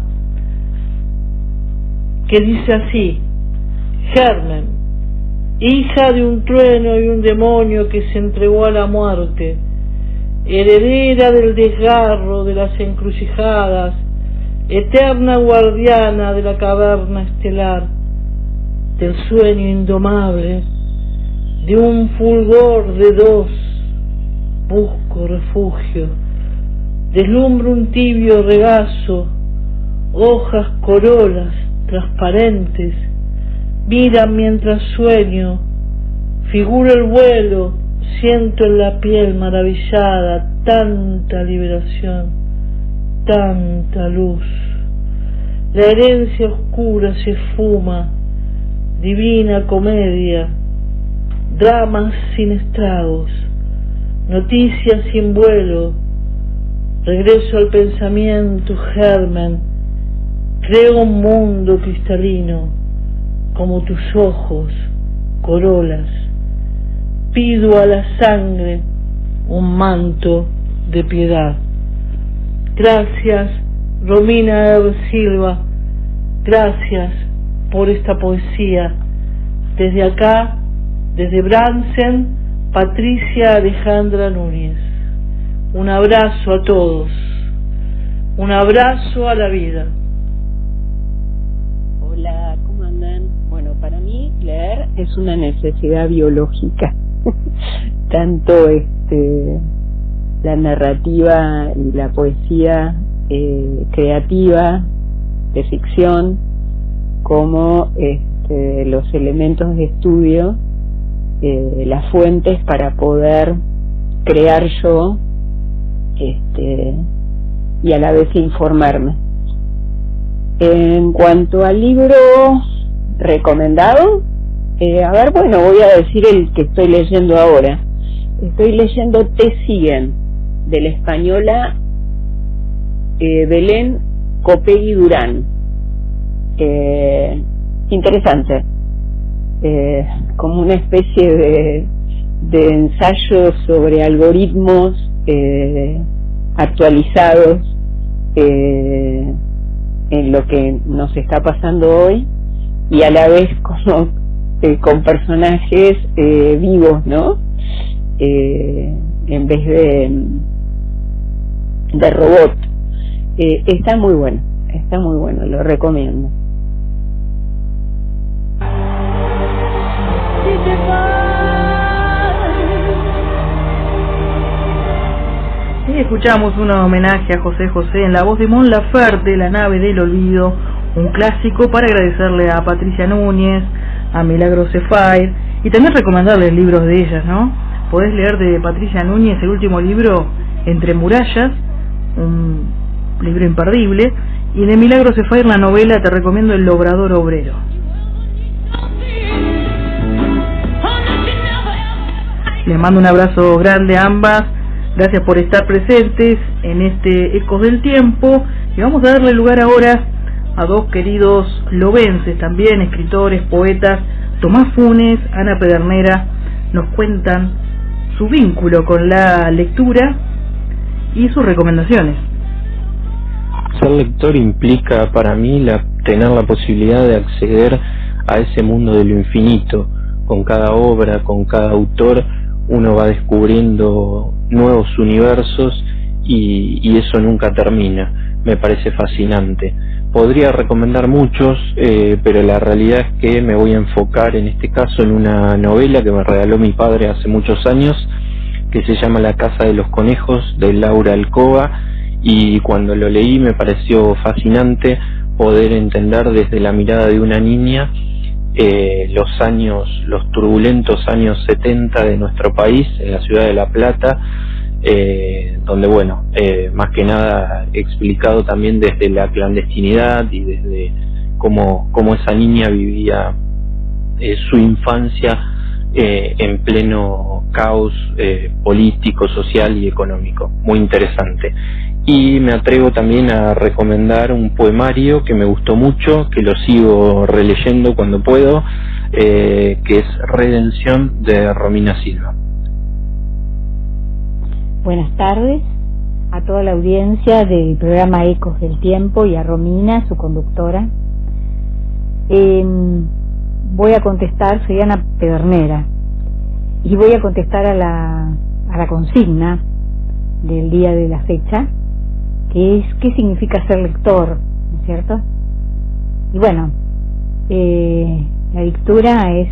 que dice así: Germen, hija de un trueno y un demonio que se entregó a la muerte, heredera del desgarro de las encrucijadas, eterna guardiana de la caverna estelar, del sueño indomable, de un fulgor de dos, busco refugio, deslumbro un tibio regazo, hojas, corolas transparentes, miran mientras sueño, figuro el vuelo, siento en la piel maravillada tanta liberación, tanta luz. La herencia oscura se esfuma, divina comedia, dramas sin estragos, noticias sin vuelo, regreso al pensamiento, germen, creo un mundo cristalino, como tus ojos, corolas, pido a la sangre un manto de piedad. Gracias, Romina R. Silva, gracias por esta poesía. Desde acá, desde Bransen, Patricia Alejandra Núñez. Un abrazo a todos, un abrazo a la vida. Hola, ¿cómo andan? Bueno, para mí leer es una necesidad biológica. Tanto la narrativa y la poesía creativa de ficción como los elementos de estudio, las fuentes para poder crear yo y a la vez informarme. En cuanto al libro recomendado, voy a decir el que estoy leyendo ahora. Estoy leyendo Te siguen, de la española Belén Copegui Durán. Interesante, como una especie de ensayo sobre algoritmos actualizados en lo que nos está pasando hoy, y a la vez como con personajes vivos, ¿no? En vez de robot. Está muy bueno, lo recomiendo. Y escuchamos un homenaje a José José en la voz de Mon Laferte, La nave del olvido, un clásico para agradecerle a Patricia Núñez, a Milagros Sefair, y también recomendarles libros de ellas, ¿no? Podés leer de Patricia Núñez el último libro, Entre murallas, un libro imperdible, y de Milagros Sefair la novela, te recomiendo El Logrador Obrero. Les mando un abrazo grande a ambas, gracias por estar presentes en este Ecos del Tiempo, y vamos a darle lugar ahora a dos queridos lobenses también, escritores, poetas. Tomás Funes, Ana Pedernera, nos cuentan su vínculo con la lectura y sus recomendaciones. Ser lector implica para mí tener la posibilidad de acceder a ese mundo de lo infinito. Con cada obra, con cada autor, uno va descubriendo nuevos universos y eso nunca termina. Me parece fascinante. Podría recomendar muchos, pero la realidad es que me voy a enfocar en este caso en una novela que me regaló mi padre hace muchos años, que se llama La Casa de los Conejos, de Laura Alcoba, y cuando lo leí me pareció fascinante poder entender desde la mirada de una niña los turbulentos años 70 de nuestro país, en la ciudad de La Plata, donde bueno, más que nada explicado también desde la clandestinidad y desde cómo esa niña vivía su infancia en pleno caos político, social y económico. Muy interesante. Y me atrevo también a recomendar un poemario que me gustó mucho, que lo sigo releyendo cuando puedo, que es Redención, de Romina Silva. Buenas tardes a toda la audiencia del programa Ecos del Tiempo y a Romina, su conductora. Voy a contestar, soy Ana Pedernera, y voy a contestar a la consigna del día de la fecha, que es ¿qué significa ser lector? ¿No es cierto? Y bueno, la lectura es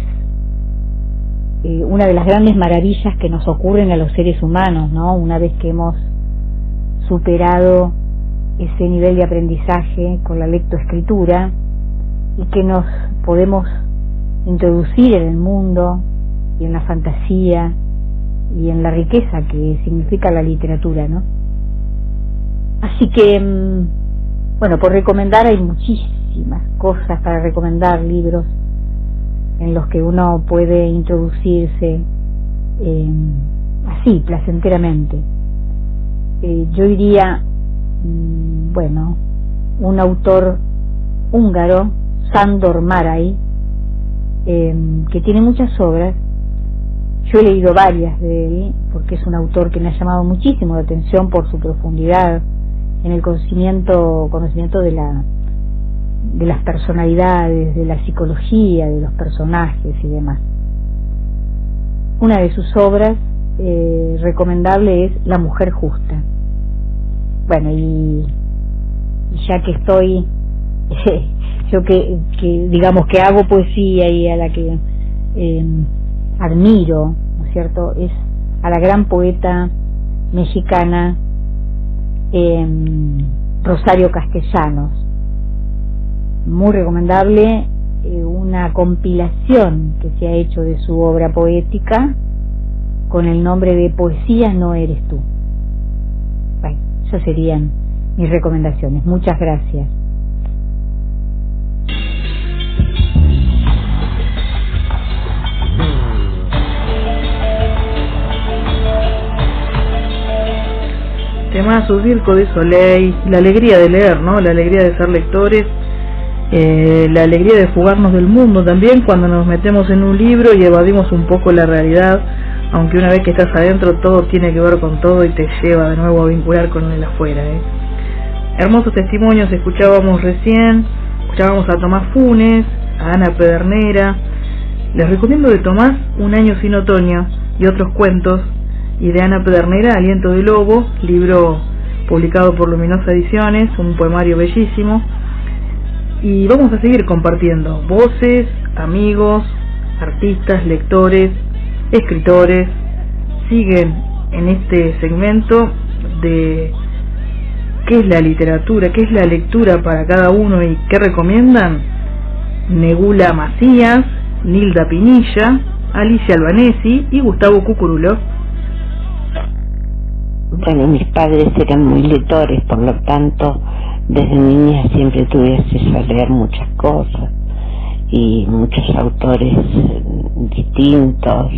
una de las grandes maravillas que nos ocurren a los seres humanos, ¿no? Una vez que hemos superado ese nivel de aprendizaje con la lectoescritura y que nos podemos introducir en el mundo y en la fantasía y en la riqueza que significa la literatura, ¿no? Así que, bueno, por recomendar hay muchísimas cosas para recomendar, libros en los que uno puede introducirse así, placenteramente. Yo diría, bueno, un autor húngaro, Sándor Márai, que tiene muchas obras. Yo he leído varias de él, porque es un autor que me ha llamado muchísimo la atención por su profundidad en el conocimiento de las personalidades, de la psicología, de los personajes y demás. Una de sus obras recomendable es La Mujer Justa. Bueno, y ya que estoy, yo que digamos que hago poesía y a la que admiro, ¿no es cierto?, es a la gran poeta mexicana Rosario Castellanos. Muy recomendable una compilación que se ha hecho de su obra poética con el nombre de Poesía no eres tú. Bueno, esas serían mis recomendaciones. Muchas gracias. Temazo, Circo de Soleil, la alegría de leer, ¿no? La alegría de ser lectores, la alegría de fugarnos del mundo también cuando nos metemos en un libro y evadimos un poco la realidad, aunque una vez que estás adentro todo tiene que ver con todo y te lleva de nuevo a vincular con el afuera, Hermosos testimonios escuchábamos a Tomás Funes, a Ana Pedernera. Les recomiendo de Tomás Un año sin otoño y otros cuentos, y de Ana Pedernera Aliento de Lobo, libro publicado por Luminosa Ediciones, un poemario bellísimo. Y vamos a seguir compartiendo voces, amigos, artistas, lectores, escritores. Siguen en este segmento de qué es la literatura, qué es la lectura para cada uno y qué recomiendan Negula Macías, Nilda Pinilla, Alicia Albanesi y Gustavo Cucurulo. Bueno, mis padres eran muy lectores, por lo tanto, desde niña siempre tuve acceso a leer muchas cosas y muchos autores distintos,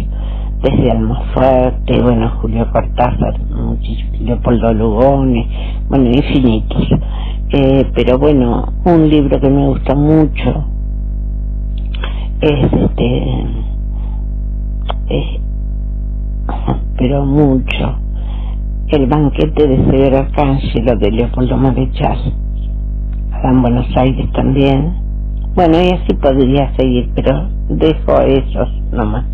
desde Almafuerte, bueno, Julio Cortázar, Leopoldo Lugones, bueno, infinitos. Pero bueno, un libro que me gusta mucho es pero mucho, El banquete de Severo Arcángelo, de Leopoldo Marechal. En Buenos Aires también. Bueno, y así podría seguir, pero dejo esos nomás.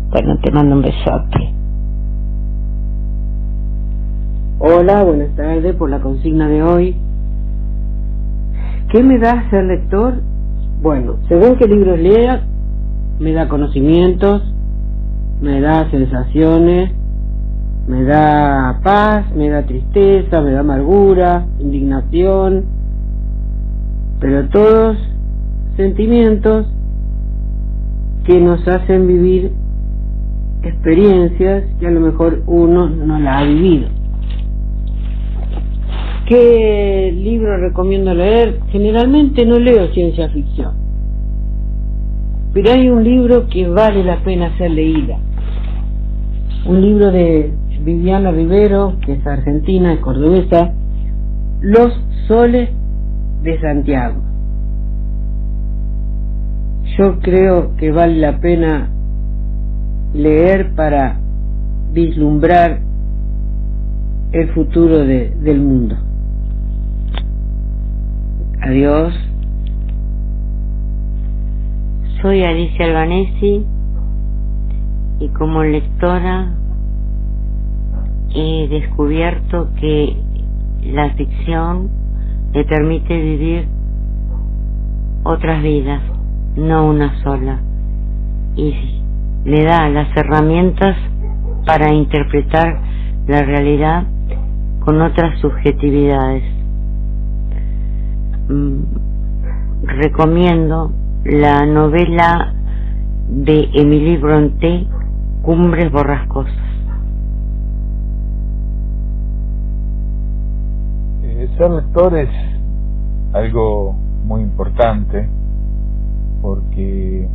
Bueno, te mando un besote. Hola, buenas tardes, por la consigna de hoy. ¿Qué me da ser lector? Bueno, según qué libros lea, me da conocimientos, me da sensaciones, Me da paz, me da tristeza, me da amargura, indignación, pero todos sentimientos que nos hacen vivir experiencias que a lo mejor uno no la ha vivido. ¿Qué libro recomiendo leer? Generalmente no leo ciencia ficción, pero hay un libro que vale la pena ser leída. Un libro de Viviana Rivero, que es argentina, es cordobesa, Los Soles de Santiago. Yo creo que vale la pena leer para vislumbrar el futuro del mundo. Adiós. Soy Alicia Albanesi y como lectora he descubierto que la ficción me permite vivir otras vidas, no una sola, y me da las herramientas para interpretar la realidad con otras subjetividades. Recomiendo la novela de Émilie Brontë, Cumbres borrascosas. Ser lector es algo muy importante porque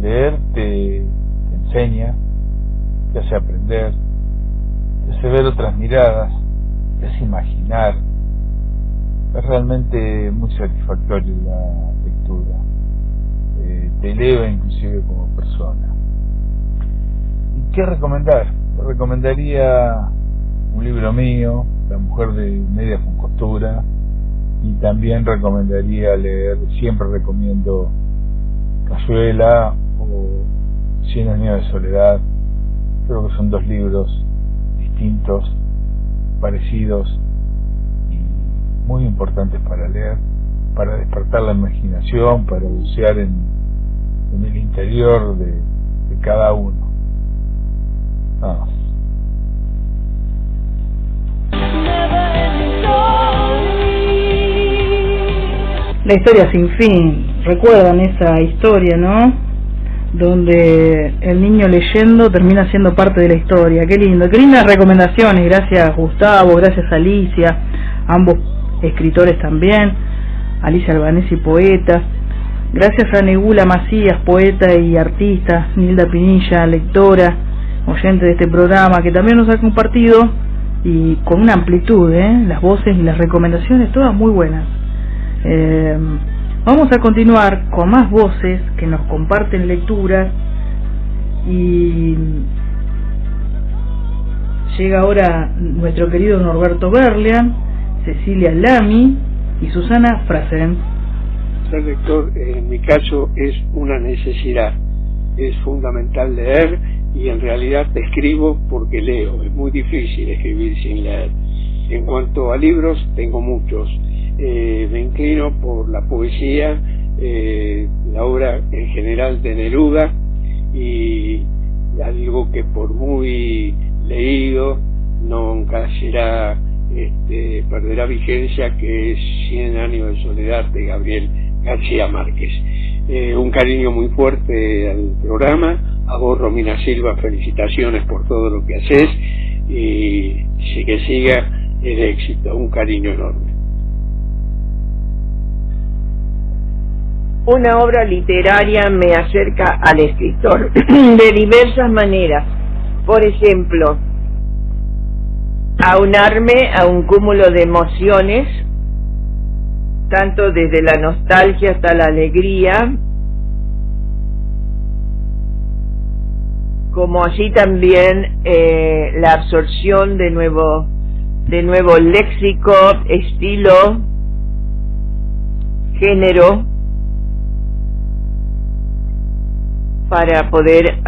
leer te enseña, te hace aprender, te hace ver otras miradas, te hace imaginar. Es realmente muy satisfactorio la lectura, te eleva inclusive como persona. ¿Y qué recomendar? Recomendaría un libro mío, La mujer de medias con costura, y también recomendaría leer, siempre recomiendo Cayuela o 100 años de soledad. Creo que son dos libros distintos, parecidos y muy importantes para leer, para despertar la imaginación, para bucear en el interior de cada uno. Nada más. La historia sin fin, recuerdan esa historia, ¿no? Donde el niño leyendo termina siendo parte de la historia. Qué lindo, qué lindas recomendaciones. Gracias Gustavo, gracias Alicia, ambos escritores también. Alicia Albanesi, poeta. Gracias a Negula Macías, poeta y artista. Nilda Pinilla, lectora, oyente de este programa, que también nos ha compartido, y con una amplitud, las voces y las recomendaciones, todas muy buenas. Vamos a continuar con más voces que nos comparten lecturas, y llega ahora nuestro querido Norberto Berlian, Cecilia Lamy y Susana Frasen. Ser lector, en mi caso, es una necesidad. Es fundamental leer, y en realidad escribo porque leo. Es muy difícil escribir sin leer. En cuanto a libros, tengo muchos. Me inclino por la poesía, la obra en general de Neruda, y algo que por muy leído nunca será, perderá vigencia, que es 100 años de soledad de Gabriel García Márquez. Un cariño muy fuerte al programa. A vos, Romina Silva, felicitaciones por todo lo que haces, y que siga el éxito. Un cariño enorme. Una obra literaria me acerca al escritor de diversas maneras. Por ejemplo, aunarme a un cúmulo de emociones, tanto desde la nostalgia hasta la alegría, como así también la absorción de nuevo léxico, estilo, género, para poder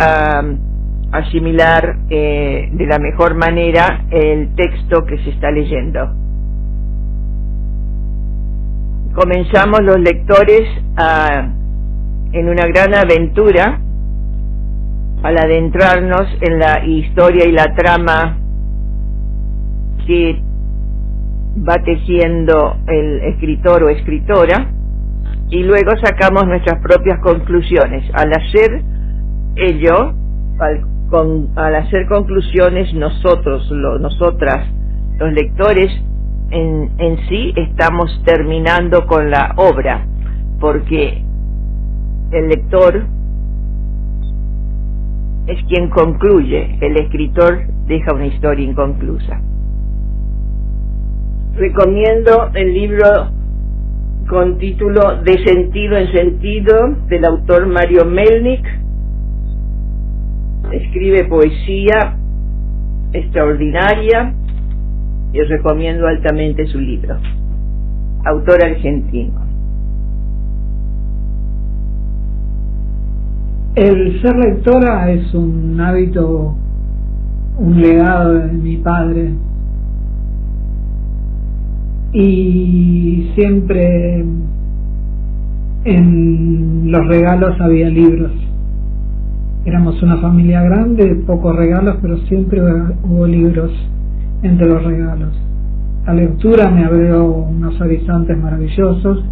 asimilar de la mejor manera el texto que se está leyendo. Comenzamos los lectores en una gran aventura al adentrarnos en la historia y la trama que va tejiendo el escritor o escritora, y luego sacamos nuestras propias conclusiones. Al hacer ello, al hacer conclusiones, nosotras, los lectores, en sí estamos terminando con la obra, porque el lector es quien concluye, el escritor deja una historia inconclusa. Recomiendo el libro con título De sentido en sentido, del autor Mario Melnik. Escribe poesía extraordinaria y os recomiendo altamente su libro. Autor argentino. El ser lectora es un hábito, un legado de mi padre, y siempre en los regalos había libros. Éramos una familia grande, pocos regalos, pero siempre hubo libros entre los regalos. La lectura me abrió unos horizontes maravillosos,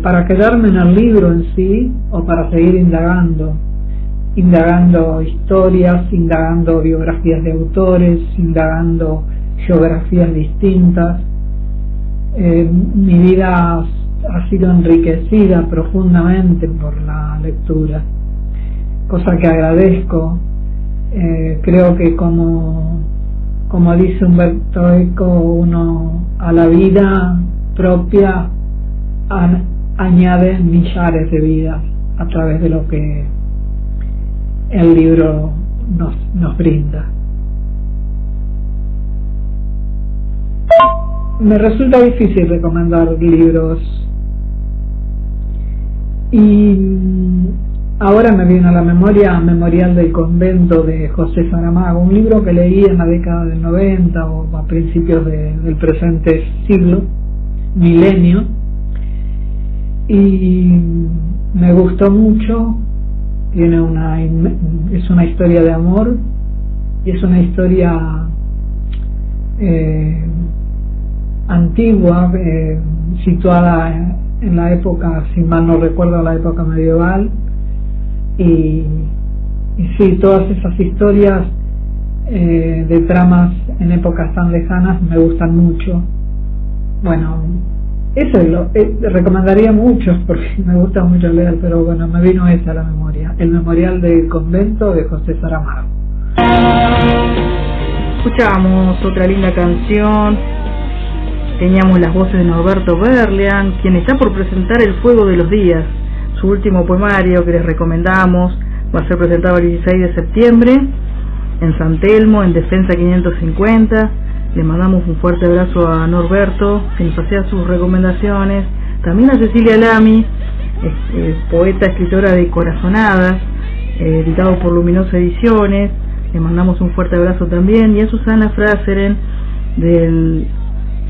para quedarme en el libro en sí o para seguir indagando historias, indagando biografías de autores, indagando geografías distintas. Mi vida ha sido enriquecida profundamente por la lectura, cosa que agradezco. Creo que como dice Humberto Eco, uno a la vida propia añade millares de vidas a través de lo que el libro nos brinda. Me resulta difícil recomendar libros, y ahora me viene a la memoria Memorial del Convento de José Saramago, un libro que leí en la década del 90 o a principios del presente siglo, milenio, y me gustó mucho. Es una historia de amor, y es una historia antigua, situada en la época, si mal no recuerdo, la época medieval, y sí, todas esas historias de tramas en épocas tan lejanas me gustan mucho. Bueno, eso recomendaría muchos porque me gusta mucho leer, pero bueno, me vino esa a la memoria, el Memorial del Convento de José Saramago. Escuchábamos otra linda canción. Teníamos las voces de Norberto Berlian, quien está por presentar El Fuego de los Días, su último poemario que les recomendamos. Va a ser presentado el 16 de septiembre en San Telmo, en Defensa 550. Le mandamos un fuerte abrazo a Norberto, que nos hacía sus recomendaciones. También a Cecilia Lamy, poeta, escritora de Corazonadas, editado por Luminosa Ediciones. Le mandamos un fuerte abrazo también. Y a Susana Fraseren, del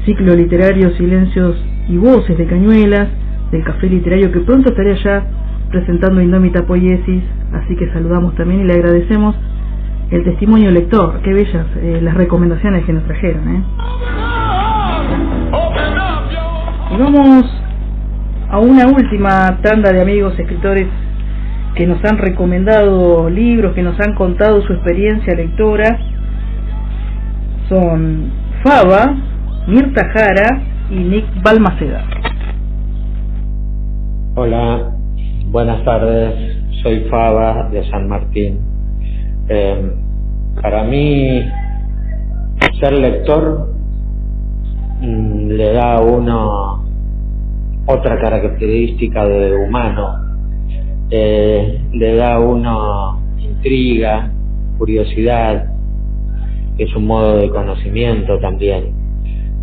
ciclo literario Silencios y Voces de Cañuelas, del Café Literario, que pronto estaría ya presentando Indómita Poiesis. Así que saludamos también y le agradecemos el testimonio lector. Qué bellas las recomendaciones que nos trajeron, Y vamos a una última tanda de amigos escritores que nos han recomendado libros, que nos han contado su experiencia lectora. Son Faba, Mirta Jara y Nick Balmaceda. Hola, buenas tardes, soy Faba de San Martín. Para mí, ser lector le da a uno otra característica de humano, le da a uno intriga, curiosidad, es un modo de conocimiento también,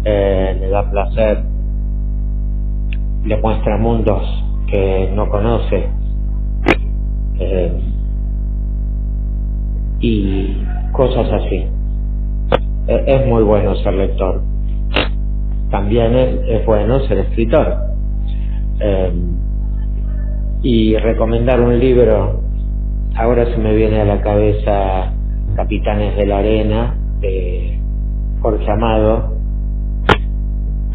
le da placer, le muestra mundos que no conoce, y cosas así. Es muy bueno ser lector. También es bueno ser escritor. Y recomendar un libro, ahora se me viene a la cabeza Capitanes de la Arena, de por llamado,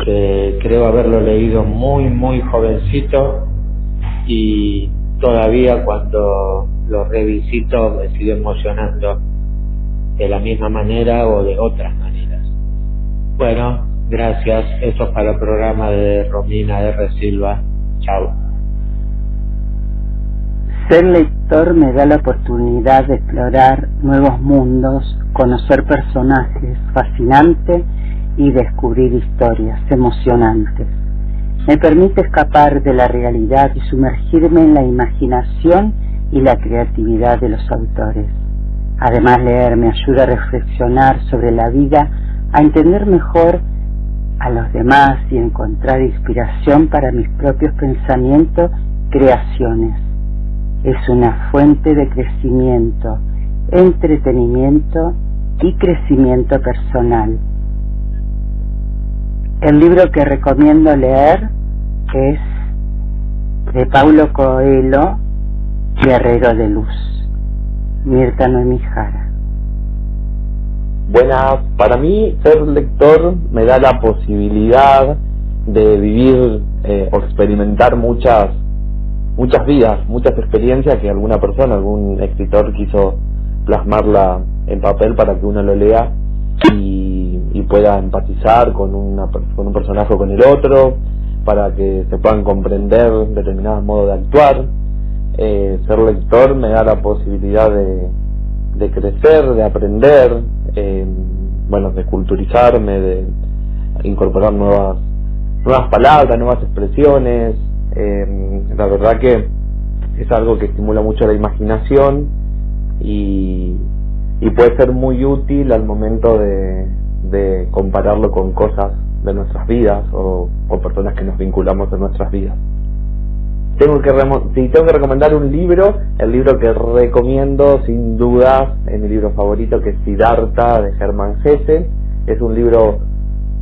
que creo haberlo leído muy jovencito, y todavía cuando lo revisito me sigue emocionando de la misma manera o de otras maneras. Bueno, gracias. Esto es para el programa de Romina R. Silva. Chao. Ser lector me da la oportunidad de explorar nuevos mundos, conocer personajes fascinantes y descubrir historias emocionantes. Me permite escapar de la realidad y sumergirme en la imaginación y la creatividad de los autores. Además, leer me ayuda a reflexionar sobre la vida, a entender mejor a los demás y encontrar inspiración para mis propios pensamientos, creaciones. Es una fuente de crecimiento, entretenimiento y crecimiento personal. El libro que recomiendo leer es de Paulo Coelho, Guerrero de Luz. Mirta Noemí Jara. Buenas, para mí ser lector me da la posibilidad de vivir o experimentar muchas vidas, muchas experiencias que alguna persona, algún escritor quiso plasmarla en papel para que uno lo lea y pueda empatizar con un personaje o con el otro, para que se puedan comprender determinados modos de actuar. Ser lector me da la posibilidad de crecer, de aprender, de culturizarme, de incorporar nuevas palabras, nuevas expresiones. La verdad que es algo que estimula mucho la imaginación y puede ser muy útil al momento de compararlo con cosas de nuestras vidas o personas que nos vinculamos en nuestras vidas. Si tengo que recomendar un libro, el libro que recomiendo sin duda es mi libro favorito, que es Siddhartha de Hermann Hesse. Es un libro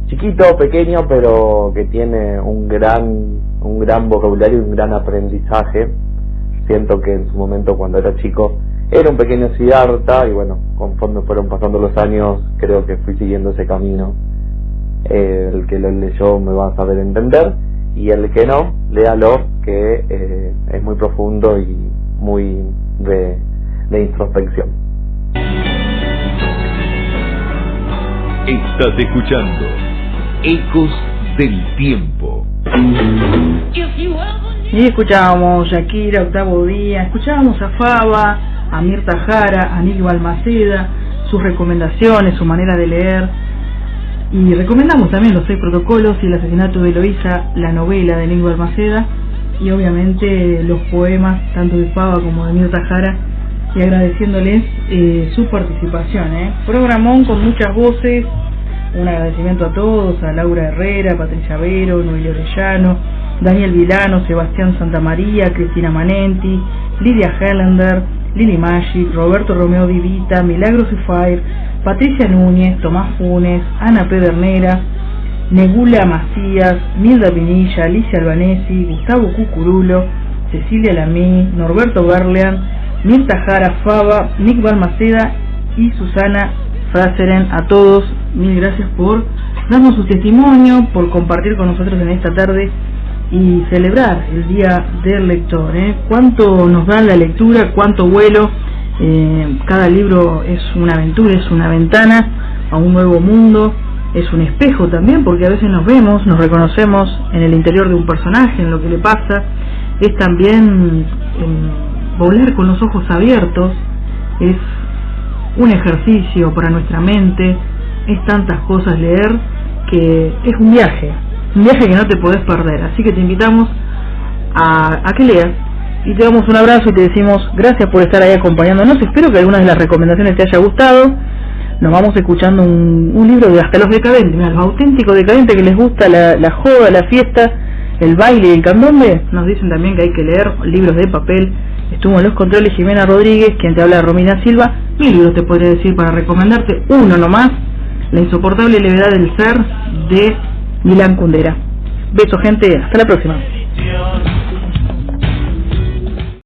chiquito, pequeño, pero que tiene un gran vocabulario y un gran aprendizaje. Siento que en su momento, cuando era chico, era un pequeño Siddhartha, y bueno, conforme fueron pasando los años, creo que fui siguiendo ese camino. El que lo leyó me va a saber entender, y el que no, léalo, que es muy profundo y muy de introspección. Estás escuchando Ecos del Tiempo. Y escuchábamos Shakira, Octavo Díaz, escuchábamos a Faba, a Mirta Jara, a Nilo Balmaceda, sus recomendaciones, su manera de leer. Y recomendamos también Los 6 protocolos y El asesinato de Eloísa, la novela de Nilo Balmaceda, y obviamente los poemas tanto de Faba como de Mirta Jara, y agradeciéndoles su participación. Programón con muchas voces. Un agradecimiento a todos, a Laura Herrera, Patricia Vero, Noelia Orellano, Daniel Vilano, Sebastián Santamaría, Cristina Manenti, Lidia Hellender, Lili Magic, Roberto Romeo Vivita, Milagros Efair, Patricia Núñez, Tomás Funes, Ana Pedernera, Negula Macías, Milda Pinilla, Alicia Albanesi, Gustavo Cucurulo, Cecilia Lamí, Norberto Garlean, Mirta Jara, Faba, Nick Balmaceda y Susana Fraseren. A todos, mil gracias por darnos su testimonio, por compartir con nosotros en esta tarde y celebrar el Día del Lector. Cuánto nos da la lectura, cuánto vuelo. Cada libro es una aventura, es una ventana a un nuevo mundo, es un espejo también, porque a veces nos vemos, nos reconocemos en el interior de un personaje, en lo que le pasa. Es también volar con los ojos abiertos, es un ejercicio para nuestra mente, es tantas cosas leer, que es un viaje que no te podés perder. Así que te invitamos a que leas, y te damos un abrazo y te decimos gracias por estar ahí acompañándonos. Espero que algunas de las recomendaciones te haya gustado. Nos vamos escuchando un libro de Hasta los Decadentes, mira, los auténticos decadentes que les gusta la joda, la fiesta, el baile y el candombe. Nos dicen también que hay que leer libros de papel. Estuvo en los controles Jimena Rodríguez, quien te habla, Romina Silva. Mil libros te podría decir para recomendarte, uno nomás: La insoportable levedad del ser, de Milán Kundera. Beso, gente, hasta la próxima.